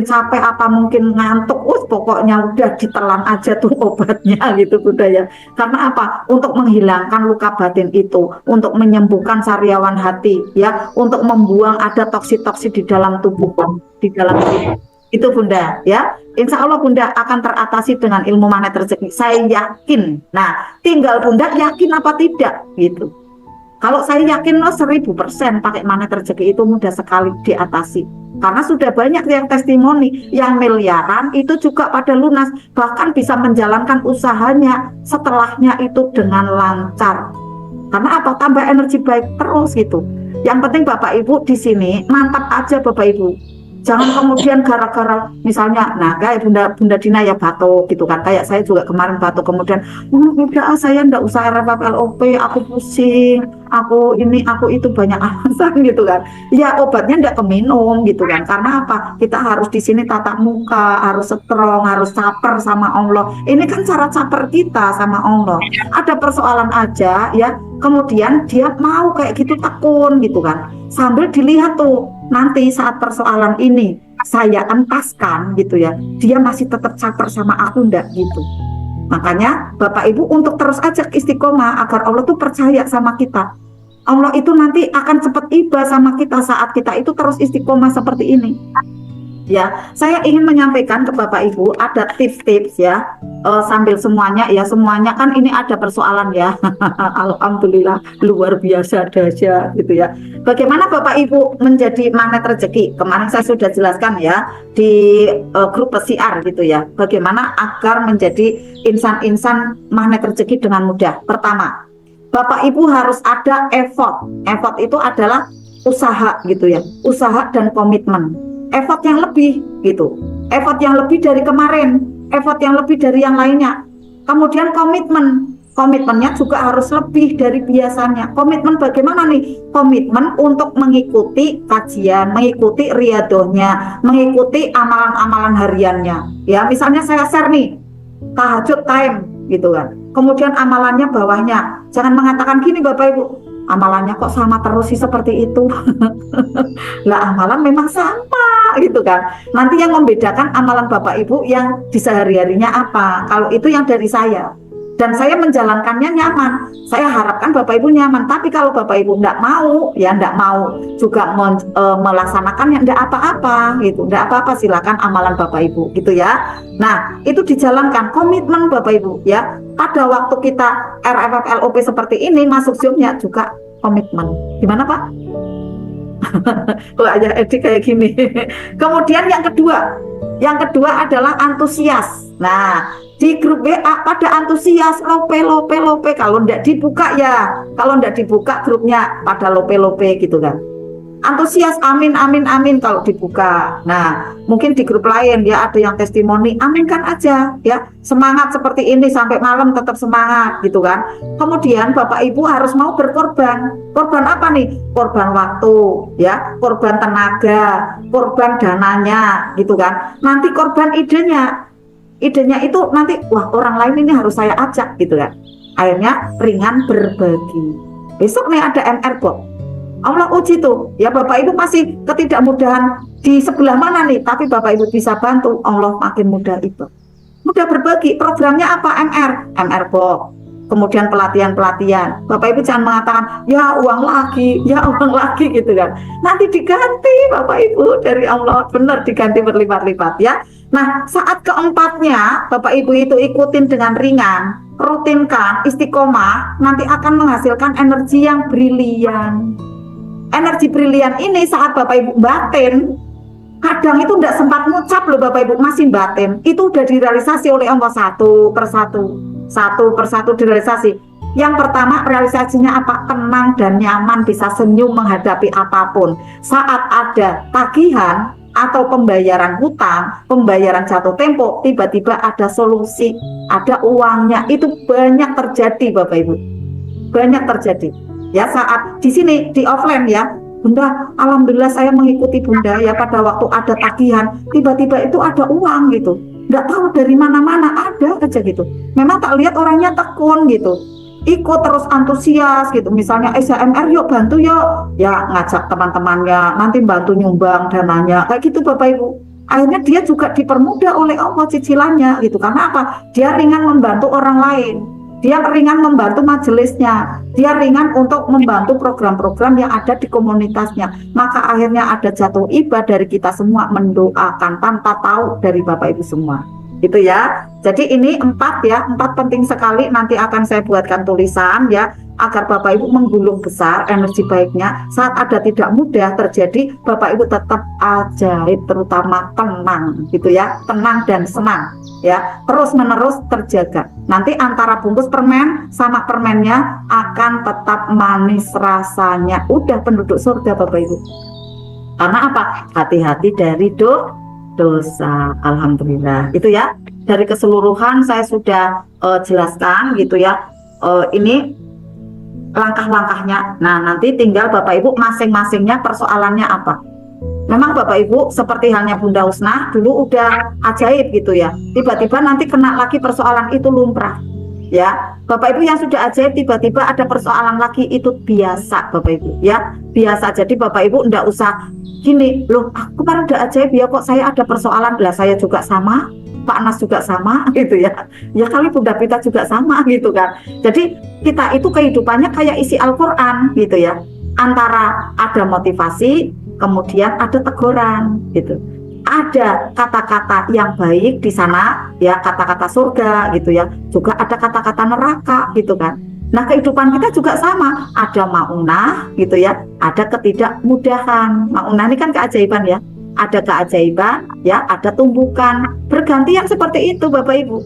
S2: capek, mungkin ngantuk, pokoknya udah ditelan aja tuh obatnya gitu Bunda ya. Karena apa? Untuk menghilangkan luka batin itu, untuk menyembuhkan sariawan hati ya, untuk membuang ada toksik-toksik di dalam tubuh, di dalam tubuh. Itu Bunda ya, insya Allah Bunda akan teratasi dengan ilmu magnet rezeki, saya yakin. Nah, tinggal Bunda yakin apa tidak gitu. Kalau saya yakin 1000% pakai magnet rezeki itu mudah sekali diatasi, karena sudah banyak yang testimoni yang miliaran itu juga pada lunas, bahkan bisa menjalankan usahanya setelahnya itu dengan lancar. Karena apa? Tambah energi baik terus gitu. Yang penting Bapak Ibu di sini mantap aja Bapak Ibu. Jangan kemudian gara-gara misalnya, nah kayak Bunda Dina ya batuk gitu kan, kayak saya juga kemarin batuk, kemudian udah saya ndak usah RFF LOP, aku pusing, aku ini aku itu, banyak alasan gitu kan. Ya obatnya ndak keminum gitu kan. Karena apa? Kita harus di sini tatap muka, harus strong, harus caper sama Allah. Ini kan cara caper kita sama Allah. Ada persoalan aja ya, kemudian dia mau kayak gitu tekun gitu kan. Sambil dilihat tuh nanti saat persoalan ini saya entaskan gitu ya, dia masih tetap caper sama aku ndak gitu. Makanya Bapak Ibu untuk terus ajak istiqomah agar Allah tuh percaya sama kita. Allah itu nanti akan cepat iba sama kita saat kita itu terus istiqomah seperti ini. Ya, saya ingin menyampaikan ke Bapak Ibu ada tips-tips ya, sambil semuanya kan ini ada persoalan ya. Alhamdulillah luar biasa dahsyat gitu ya. Bagaimana Bapak Ibu menjadi magnet rezeki? Kemarin saya sudah jelaskan ya di grup pesiar gitu ya. Bagaimana agar menjadi insan-insan magnet rezeki dengan mudah? Pertama, Bapak Ibu harus ada effort. Effort itu adalah usaha gitu ya, usaha dan komitmen. Effort yang lebih gitu, effort yang lebih dari kemarin, effort yang lebih dari yang lainnya. Kemudian komitmennya juga harus lebih dari biasanya. Komitmen bagaimana nih? Komitmen untuk mengikuti kajian, mengikuti riadohnya, mengikuti amalan-amalan hariannya. Ya, misalnya saya share nih tahajud time gitu kan. Kemudian amalannya bawahnya, jangan mengatakan gini Bapak Ibu, amalannya kok sama terus sih seperti itu. Lah amalan memang sama gitu kan. Nanti yang membedakan amalan Bapak Ibu yang di sehari-harinya apa. Kalau itu yang dari saya, dan saya menjalankannya nyaman, saya harapkan Bapak Ibu nyaman. Tapi kalau Bapak Ibu enggak mau, ya enggak mau juga melaksanakannya, enggak apa-apa gitu, enggak apa-apa, silakan amalan Bapak Ibu gitu ya. Nah itu dijalankan, komitmen Bapak Ibu ya. Pada waktu kita RFF LOP seperti ini masuk Zoom-nya juga komitmen. Gimana Pak? Kok aja Edi kayak gini. Kemudian yang kedua adalah antusias. Nah di grup WA pada antusias lope. Kalau enggak dibuka grupnya pada lope gitu kan. antusias, amin amin amin kalau dibuka. Nah, mungkin di grup lain ya ada yang testimoni, aminkan aja ya, semangat seperti ini sampai malam tetap semangat gitu kan. Kemudian Bapak Ibu harus mau berkorban. Korban apa nih? Korban waktu ya, korban tenaga, korban dananya gitu kan. Nanti korban idenya. Idenya itu nanti wah orang lain ini harus saya ajak gitu kan. Akhirnya ringan berbagi. Besok nih ada MR Box. Allah uji tuh, ya Bapak Ibu masih ketidakmudahan di sebelah mana nih, tapi Bapak Ibu bisa bantu, Allah makin mudah itu. Mudah berbagi, programnya apa? MR Box. Kemudian pelatihan-pelatihan. Bapak Ibu jangan mengatakan, ya uang lagi gitu kan. Nanti diganti Bapak Ibu dari Allah, benar diganti berlipat-lipat ya. Nah, saat keempatnya Bapak Ibu itu ikutin dengan ringan, rutinkan, istiqomah, nanti akan menghasilkan energi yang brilian. Energi brilian ini saat Bapak Ibu batin, kadang itu tidak sempat ngucap loh Bapak Ibu, masih batin. Itu udah direalisasi oleh Allah satu persatu direalisasi. Yang pertama realisasinya apa? Tenang dan nyaman, bisa senyum menghadapi apapun. Saat ada tagihan atau pembayaran hutang, pembayaran jatuh tempo, tiba-tiba ada solusi, ada uangnya. Itu banyak terjadi Bapak Ibu, banyak terjadi. Ya saat di sini di offline ya, Bunda, alhamdulillah saya mengikuti Bunda ya pada waktu ada tagihan, tiba-tiba itu ada uang gitu, nggak tahu dari mana-mana ada aja gitu. Memang tak lihat orangnya tekun gitu, ikut terus antusias gitu. Misalnya SHMR yuk bantu yuk, ya ngajak teman-temannya, nanti bantu nyumbang dananya kayak gitu Bapak Ibu. Akhirnya dia juga dipermudah oleh Allah cicilannya gitu. Karena apa? Dia ringan membantu orang lain. Dia ringan membantu majelisnya, dia ringan untuk membantu program-program yang ada di komunitasnya. Maka akhirnya ada jatuh ibah dari kita semua mendoakan tanpa tahu dari Bapak Ibu semua. Gitu ya. Jadi ini 4 ya, 4 penting sekali. Nanti akan saya buatkan tulisan ya, agar Bapak Ibu menggulung besar energi baiknya. Saat ada tidak mudah terjadi, Bapak Ibu tetap ajaib, terutama tenang gitu ya, tenang dan senang ya, terus menerus terjaga. Nanti antara bungkus permen sama permennya akan tetap manis rasanya. Udah penduduk surga Bapak Ibu. Karena apa? Hati-hati dari dosa. Alhamdulillah. Itu ya. Dari keseluruhan saya sudah jelaskan gitu ya. Ini langkah-langkahnya. Nah, nanti tinggal Bapak Ibu masing-masingnya persoalannya apa. Memang Bapak Ibu seperti halnya Bunda Husnah dulu udah ajaib gitu ya. Tiba-tiba nanti kena lagi persoalan, itu lumrah. Ya, Bapak Ibu yang sudah ajaib tiba-tiba ada persoalan lagi, itu biasa Bapak Ibu ya. Biasa. Jadi Bapak Ibu enggak usah gini, loh aku kemarin udah ajaib ya kok saya ada persoalan. Lah saya juga sama, Pak Nas juga sama gitu ya. Ya kali Bunda Pita juga sama gitu kan. Jadi kita itu kehidupannya kayak isi Al-Qur'an gitu ya. Antara ada motivasi, kemudian ada teguran gitu. Ada kata-kata yang baik di sana ya, kata-kata surga gitu ya. Juga ada kata-kata neraka gitu kan. Nah, kehidupan kita juga sama, ada maunah gitu ya, ada ketidakmudahan. Maunah ini kan keajaiban ya. Ada keajaiban ya, ada tumbukan. Bergantian seperti itu Bapak Ibu.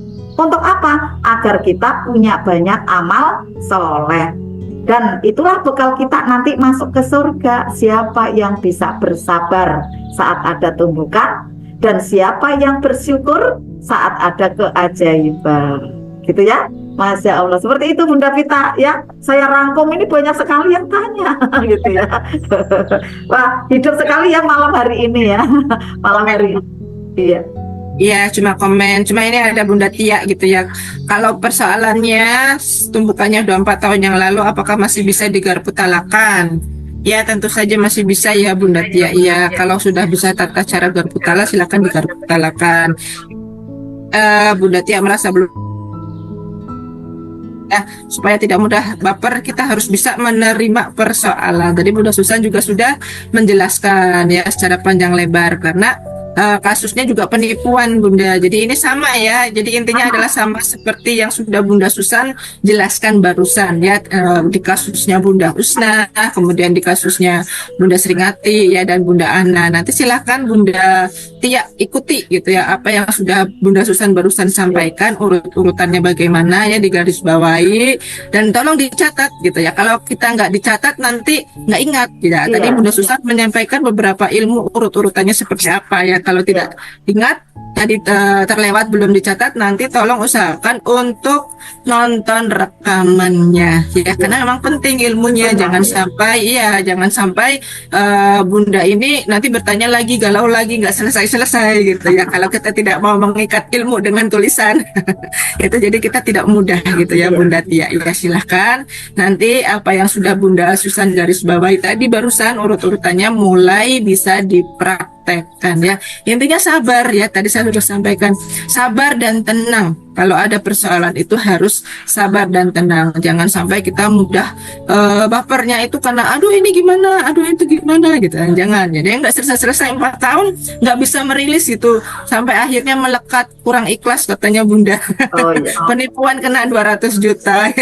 S2: Untuk apa? Agar kita punya banyak amal soleh. Dan itulah bekal kita nanti masuk ke surga. Siapa yang bisa bersabar saat ada tumbukan, dan siapa yang bersyukur saat ada keajaiban. Gitu ya. Masya Allah, seperti itu Bunda Pita ya. Saya rangkum, ini banyak sekali yang tanya gitu ya. Wah, hidup sekali ya malam hari ini ya. Malam hari ini. Iya.
S1: Iya, cuma komen. Cuma ini ada Bunda Tia gitu ya. Kalau persoalannya tumbukannya udah 4 tahun yang lalu, apakah masih bisa digarputalakan? Ya, tentu saja masih bisa ya Bunda Tia. Iya, kalau sudah bisa tata cara garputala, silakan digarputalakan. Bunda Tia merasa belum. Ya, supaya tidak mudah baper, kita harus bisa menerima persoalan. Tadi Bunda Susan juga sudah menjelaskan ya secara panjang lebar, karena kasusnya juga penipuan Bunda. Jadi ini sama ya. Jadi intinya adalah sama seperti yang sudah Bunda Susan jelaskan barusan ya, di kasusnya Bunda Usna, kemudian di kasusnya Bunda Sringati ya, dan Bunda Ana. Nanti silakan Bunda Tia ikuti gitu ya apa yang sudah Bunda Susan barusan sampaikan, urut-urutannya bagaimana ya, digaris bawahi dan tolong dicatat gitu ya. Kalau kita nggak dicatat nanti nggak ingat ya. Tadi Bunda Susan menyampaikan beberapa ilmu urut-urutannya seperti apa ya. Kalau tidak ingat tadi terlewat belum dicatat, nanti tolong usahakan untuk nonton rekamannya ya, karena memang penting ilmunya. Jangan sampai Bunda ini nanti bertanya lagi, galau lagi, nggak selesai gitu ya. Kalau kita tidak mau mengikat ilmu dengan tulisan itu jadi kita tidak mudah gitu ya Bunda Tia. Ya silahkan nanti apa yang sudah Bunda Susan garis bawahi tadi barusan urut-urutannya mulai bisa dipraktekkan ya. Intinya sabar ya, tadi saya sudah sampaikan, sabar dan tenang. Kalau ada persoalan itu harus sabar dan tenang. Jangan sampai kita mudah bapernya itu karena aduh ini gimana, aduh itu gimana gitu. Jangan. Jadi nggak selesai 4 tahun nggak bisa merilis itu, sampai akhirnya melekat, kurang ikhlas katanya Bunda.
S2: Oh, iya.
S1: Penipuan kena 200 juta.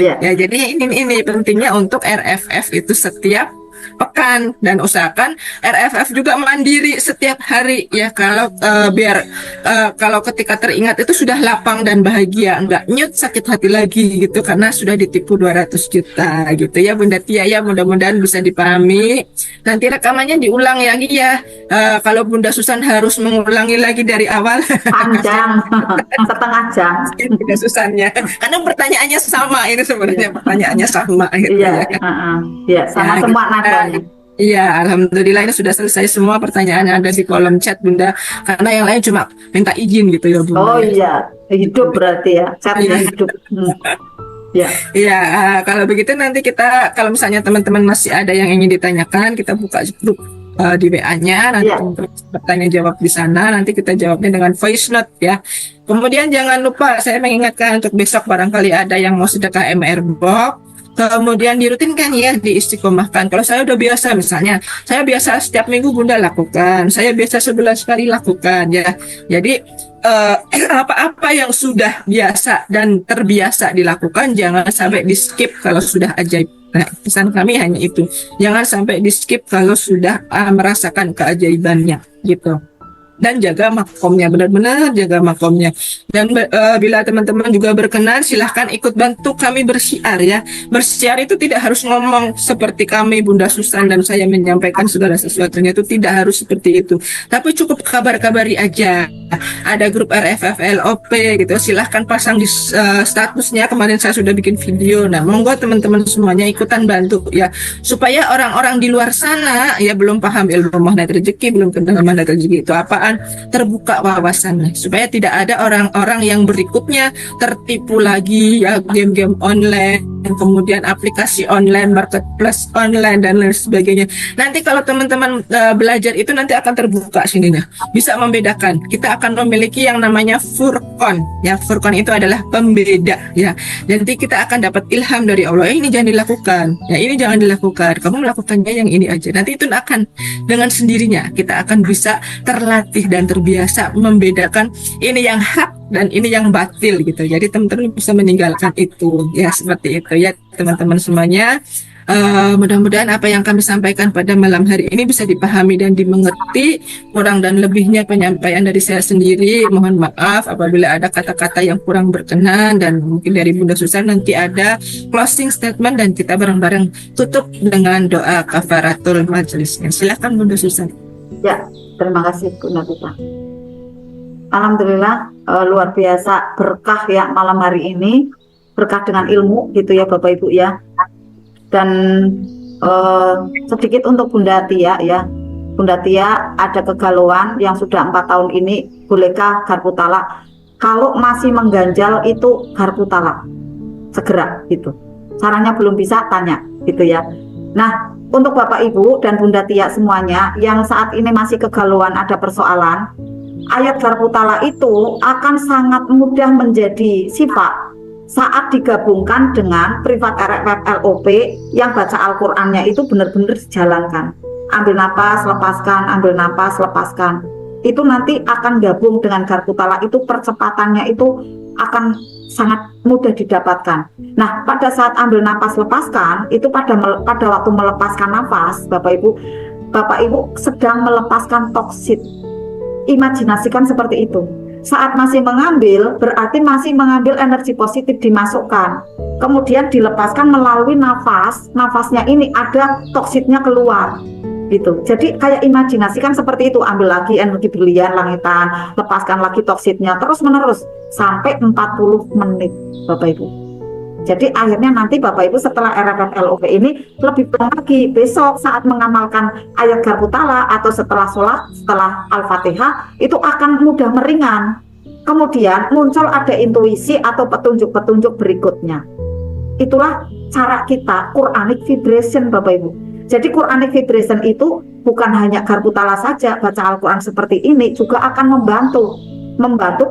S2: Iya.
S1: Ya, jadi ini pentingnya untuk RFF itu setiap pekan, dan usahakan RFF juga mandiri setiap hari ya. Kalau kalau ketika teringat itu sudah lapang dan bahagia, enggak nyut sakit hati lagi gitu karena sudah ditipu 200 juta gitu ya Bunda Tia ya. Mudah-mudahan bisa dipahami. Nanti rekamannya diulang lagi ya. Kalau Bunda Susan harus mengulangi lagi dari awal
S2: Panjang, setengah jam.
S1: Bunda Susannya karena pertanyaannya sama, ini sebenarnya pertanyaannya sama gitu
S2: Iya,
S1: ya.
S2: iya, sama
S1: Ya,
S2: semua nadanya.
S1: Iya, alhamdulillah ini sudah selesai semua pertanyaan yang ada di kolom chat Bunda. Karena yang lain cuma minta izin gitu ya Bunda.
S2: Oh iya, hidup berarti ya, chatnya hidup. Ya.
S1: Iya, kalau begitu nanti kita, kalau misalnya teman-teman masih ada yang ingin ditanyakan, kita buka grup di WA-nya nanti untuk bertanya jawab di sana. Nanti kita jawabnya dengan voice note ya. Kemudian jangan lupa saya mengingatkan untuk besok barangkali ada yang mau sedekah MR box. Kemudian dirutinkan ya, diistiqomahkan. Kalau saya udah biasa, misalnya saya biasa setiap minggu Bunda lakukan, saya biasa sebulan sekali lakukan ya. Jadi apa-apa yang sudah biasa dan terbiasa dilakukan jangan sampai di skip kalau sudah ajaib. Nah, pesan kami hanya itu, jangan sampai di skip kalau sudah merasakan keajaibannya gitu. Dan jaga makomnya, benar-benar jaga makomnya. Dan bila teman-teman juga berkenan, silahkan ikut bantu kami bersiar ya. Bersiar itu tidak harus ngomong seperti kami Bunda Susan dan saya menyampaikan segala sesuatunya, itu tidak harus seperti itu. Tapi cukup kabar-kabari aja. Ada grup RFF LOP gitu, silahkan pasang di statusnya. Kemarin saya sudah bikin video. Nah, monggo teman-teman semuanya ikutan bantu ya, supaya orang-orang di luar sana ya belum paham ilmu magnet rezeki, belum kenal magnet rezeki itu apaan, terbuka wawasannya, supaya tidak ada orang-orang yang berikutnya tertipu lagi ya, game-game online, kemudian aplikasi online, marketplace online dan lain sebagainya. Nanti kalau teman-teman belajar itu nanti akan terbuka sininya, bisa membedakan. Kita akan memiliki yang namanya furqan ya. Furqan itu adalah pembeda ya. Nanti kita akan dapat ilham dari Allah, ini jangan dilakukan ya, ini jangan dilakukan, kamu melakukannya yang ini aja. Nanti itu akan dengan sendirinya kita akan bisa terlatih dan terbiasa membedakan ini yang hak dan ini yang batil gitu. Jadi teman-teman bisa meninggalkan itu ya, seperti itu ya teman-teman semuanya. Mudah-mudahan apa yang kami sampaikan pada malam hari ini bisa dipahami dan dimengerti. Kurang dan lebihnya penyampaian dari saya sendiri, mohon maaf apabila ada kata-kata yang kurang berkenan, dan mungkin dari Bunda Susan nanti ada closing statement dan kita bareng-bareng tutup dengan doa kafaratul majelisnya. Silakan Bunda Susan.
S2: Ya, terima kasih Bu Nabila. Alhamdulillah, luar biasa berkah ya malam hari ini, berkah dengan ilmu gitu ya Bapak Ibu ya. Dan sedikit untuk Bunda Tia ya, Bunda Tia ada kegalauan yang sudah 4 tahun ini, bolehkah garpu talak? Kalau masih mengganjal itu garpu talak segera gitu. Caranya belum bisa, tanya gitu ya. Nah, untuk Bapak Ibu dan Bunda Tia semuanya yang saat ini masih kegalauan, ada persoalan, ayat garpu talak itu akan sangat mudah menjadi sifat saat digabungkan dengan privat RFF LOP yang baca Al-Qur'annya itu benar-benar dijalankan. ambil napas, lepaskan, ambil napas, lepaskan. Itu nanti akan gabung dengan garpu tala, itu percepatannya itu akan sangat mudah didapatkan. Nah, pada saat ambil napas lepaskan, itu pada waktu melepaskan nafas, Bapak Ibu sedang melepaskan toksit. Imajinasikan seperti itu. Saat masih mengambil, berarti masih mengambil energi positif dimasukkan. Kemudian dilepaskan melalui nafas. Nafasnya ini ada toksitnya keluar. Gitu. Jadi kayak imajinasikan seperti itu, ambil lagi energi berlian langitan, lepaskan lagi toksitnya, terus menerus sampai 40 menit Bapak Ibu. Jadi akhirnya nanti Bapak Ibu setelah RFF LOP ini lebih plong lagi, besok saat mengamalkan ayat garpu tala atau setelah sholat, setelah Al-Fatihah, itu akan mudah meringan. Kemudian muncul ada intuisi atau petunjuk-petunjuk berikutnya. Itulah cara kita Quranic vibration Bapak Ibu. Jadi Quranic vibration itu bukan hanya garpu tala saja, baca Al-Quran seperti ini juga akan membantu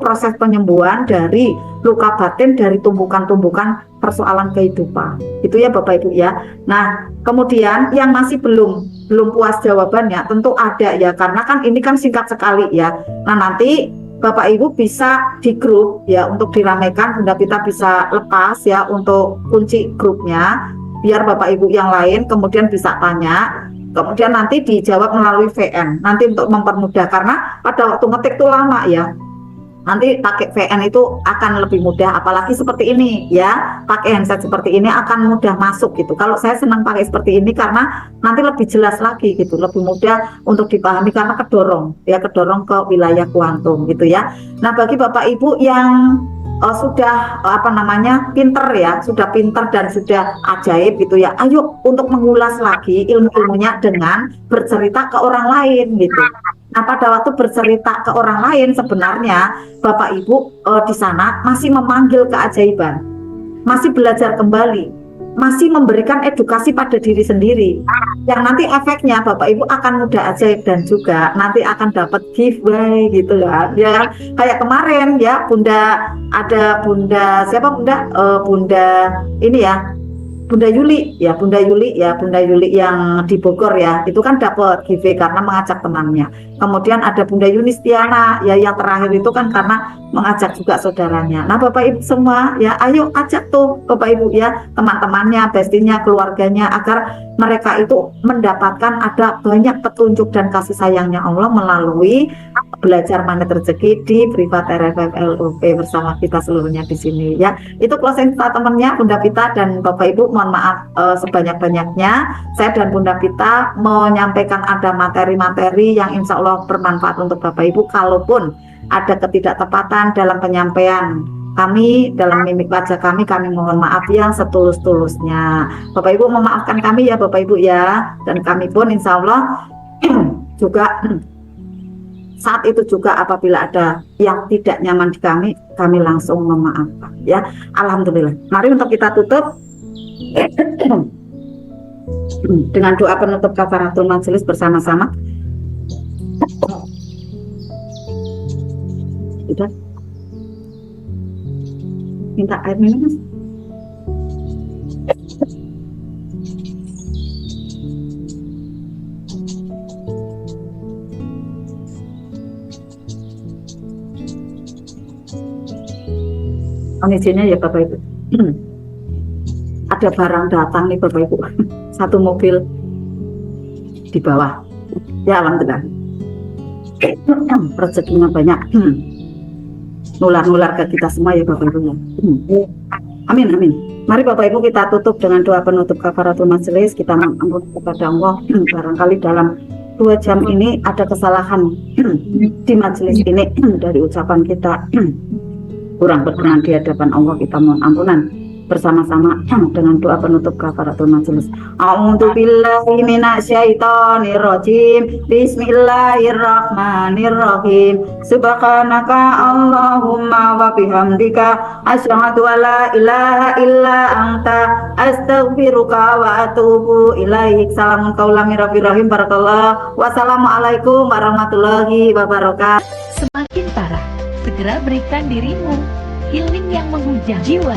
S2: proses penyembuhan dari luka batin, dari tumbukan-tumbukan persoalan kehidupan. Itu ya Bapak Ibu ya. Nah, kemudian yang masih belum puas jawabannya tentu ada ya, karena kan ini kan singkat sekali ya. Nah, nanti Bapak Ibu bisa di grup ya untuk diramaikan, Bunda Pita bisa lepas ya untuk kunci grupnya, biar Bapak Ibu yang lain kemudian bisa tanya, kemudian nanti dijawab melalui VN, nanti untuk mempermudah, karena pada waktu ngetik itu lama ya, nanti pakai VN itu akan lebih mudah, apalagi seperti ini ya, pakai handset seperti ini akan mudah masuk gitu. Kalau saya senang pakai seperti ini karena nanti lebih jelas lagi gitu, lebih mudah untuk dipahami karena kedorong ke wilayah kuantum gitu ya. Nah, bagi Bapak Ibu yang sudah pinter ya, sudah pinter dan sudah ajaib gitu ya, ayo untuk mengulas lagi ilmu-ilmunya dengan bercerita ke orang lain gitu. Nah, pada waktu bercerita ke orang lain sebenarnya Bapak Ibu di sana masih memanggil keajaiban, masih belajar kembali, masih memberikan edukasi pada diri sendiri, yang nanti efeknya Bapak Ibu akan mudah ajaib dan juga nanti akan dapat giveaway gitu kan ya. Kayak kemarin ya Bunda ini ya, Bunda Yuli yang di Bogor ya, itu kan dapat giveaway karena mengajak temannya. Kemudian ada Bunda Yunistiana ya, yang terakhir itu kan karena mengajak juga saudaranya. Nah, Bapak Ibu semua ya, ayo ajak tuh Bapak Ibu ya, teman-temannya, bestinya, keluarganya, agar mereka itu mendapatkan ada banyak petunjuk dan kasih sayangnya Allah melalui belajar magnet rezeki di privat RFF LOP bersama kita seluruhnya di sini ya. Itu closing statementnya Bunda Pita dan Bapak Ibu, mohon maaf sebanyak-banyaknya saya dan Bunda Pita menyampaikan ada materi-materi yang insya Allah bermanfaat untuk Bapak Ibu. Kalaupun ada ketidaktepatan dalam penyampaian kami, dalam mimik wajah kami mohon maaf yang setulus-tulusnya. Bapak Ibu memaafkan kami ya Bapak Ibu ya, dan kami pun insya Allah juga saat itu juga apabila ada yang tidak nyaman di kami langsung memaafkan ya. Alhamdulillah. Mari untuk kita tutup dengan doa penutup kafaratul majelis bersama-sama. Udah. Minta air minum Mas. Izinnya ya Bapak Ibu. Ada barang datang nih Bapak Ibu. Satu mobil di bawah. Ya alhamdulillah. Rezekinya banyak. Nular-nular ke kita semua ya Bapak Ibu. Amin amin. Mari Bapak Ibu kita tutup dengan doa penutup kafaratul majelis. Kita mengampun kepada Allah. Barangkali dalam 2 jam ini ada kesalahan di majelis ini dari ucapan kita kurang berkenan di hadapan Allah, kita mohon ampunan bersama-sama dengan doa penutup kafaratul majelis. A'udzu billahi minasyaitonir rajim. Bismillahirrahmanirrahim. Subhanaka Allahumma wa bihamdika asyhadu an la ilaha illa anta astaghfiruka wa atubu ilaik. Salamun qaulan mir rabbir rahim. Barakallah. Wassalamualaikum warahmatullahi wabarakatuh.
S4: Semakin parah, segera berikan dirimu healing yang menghujam jiwa.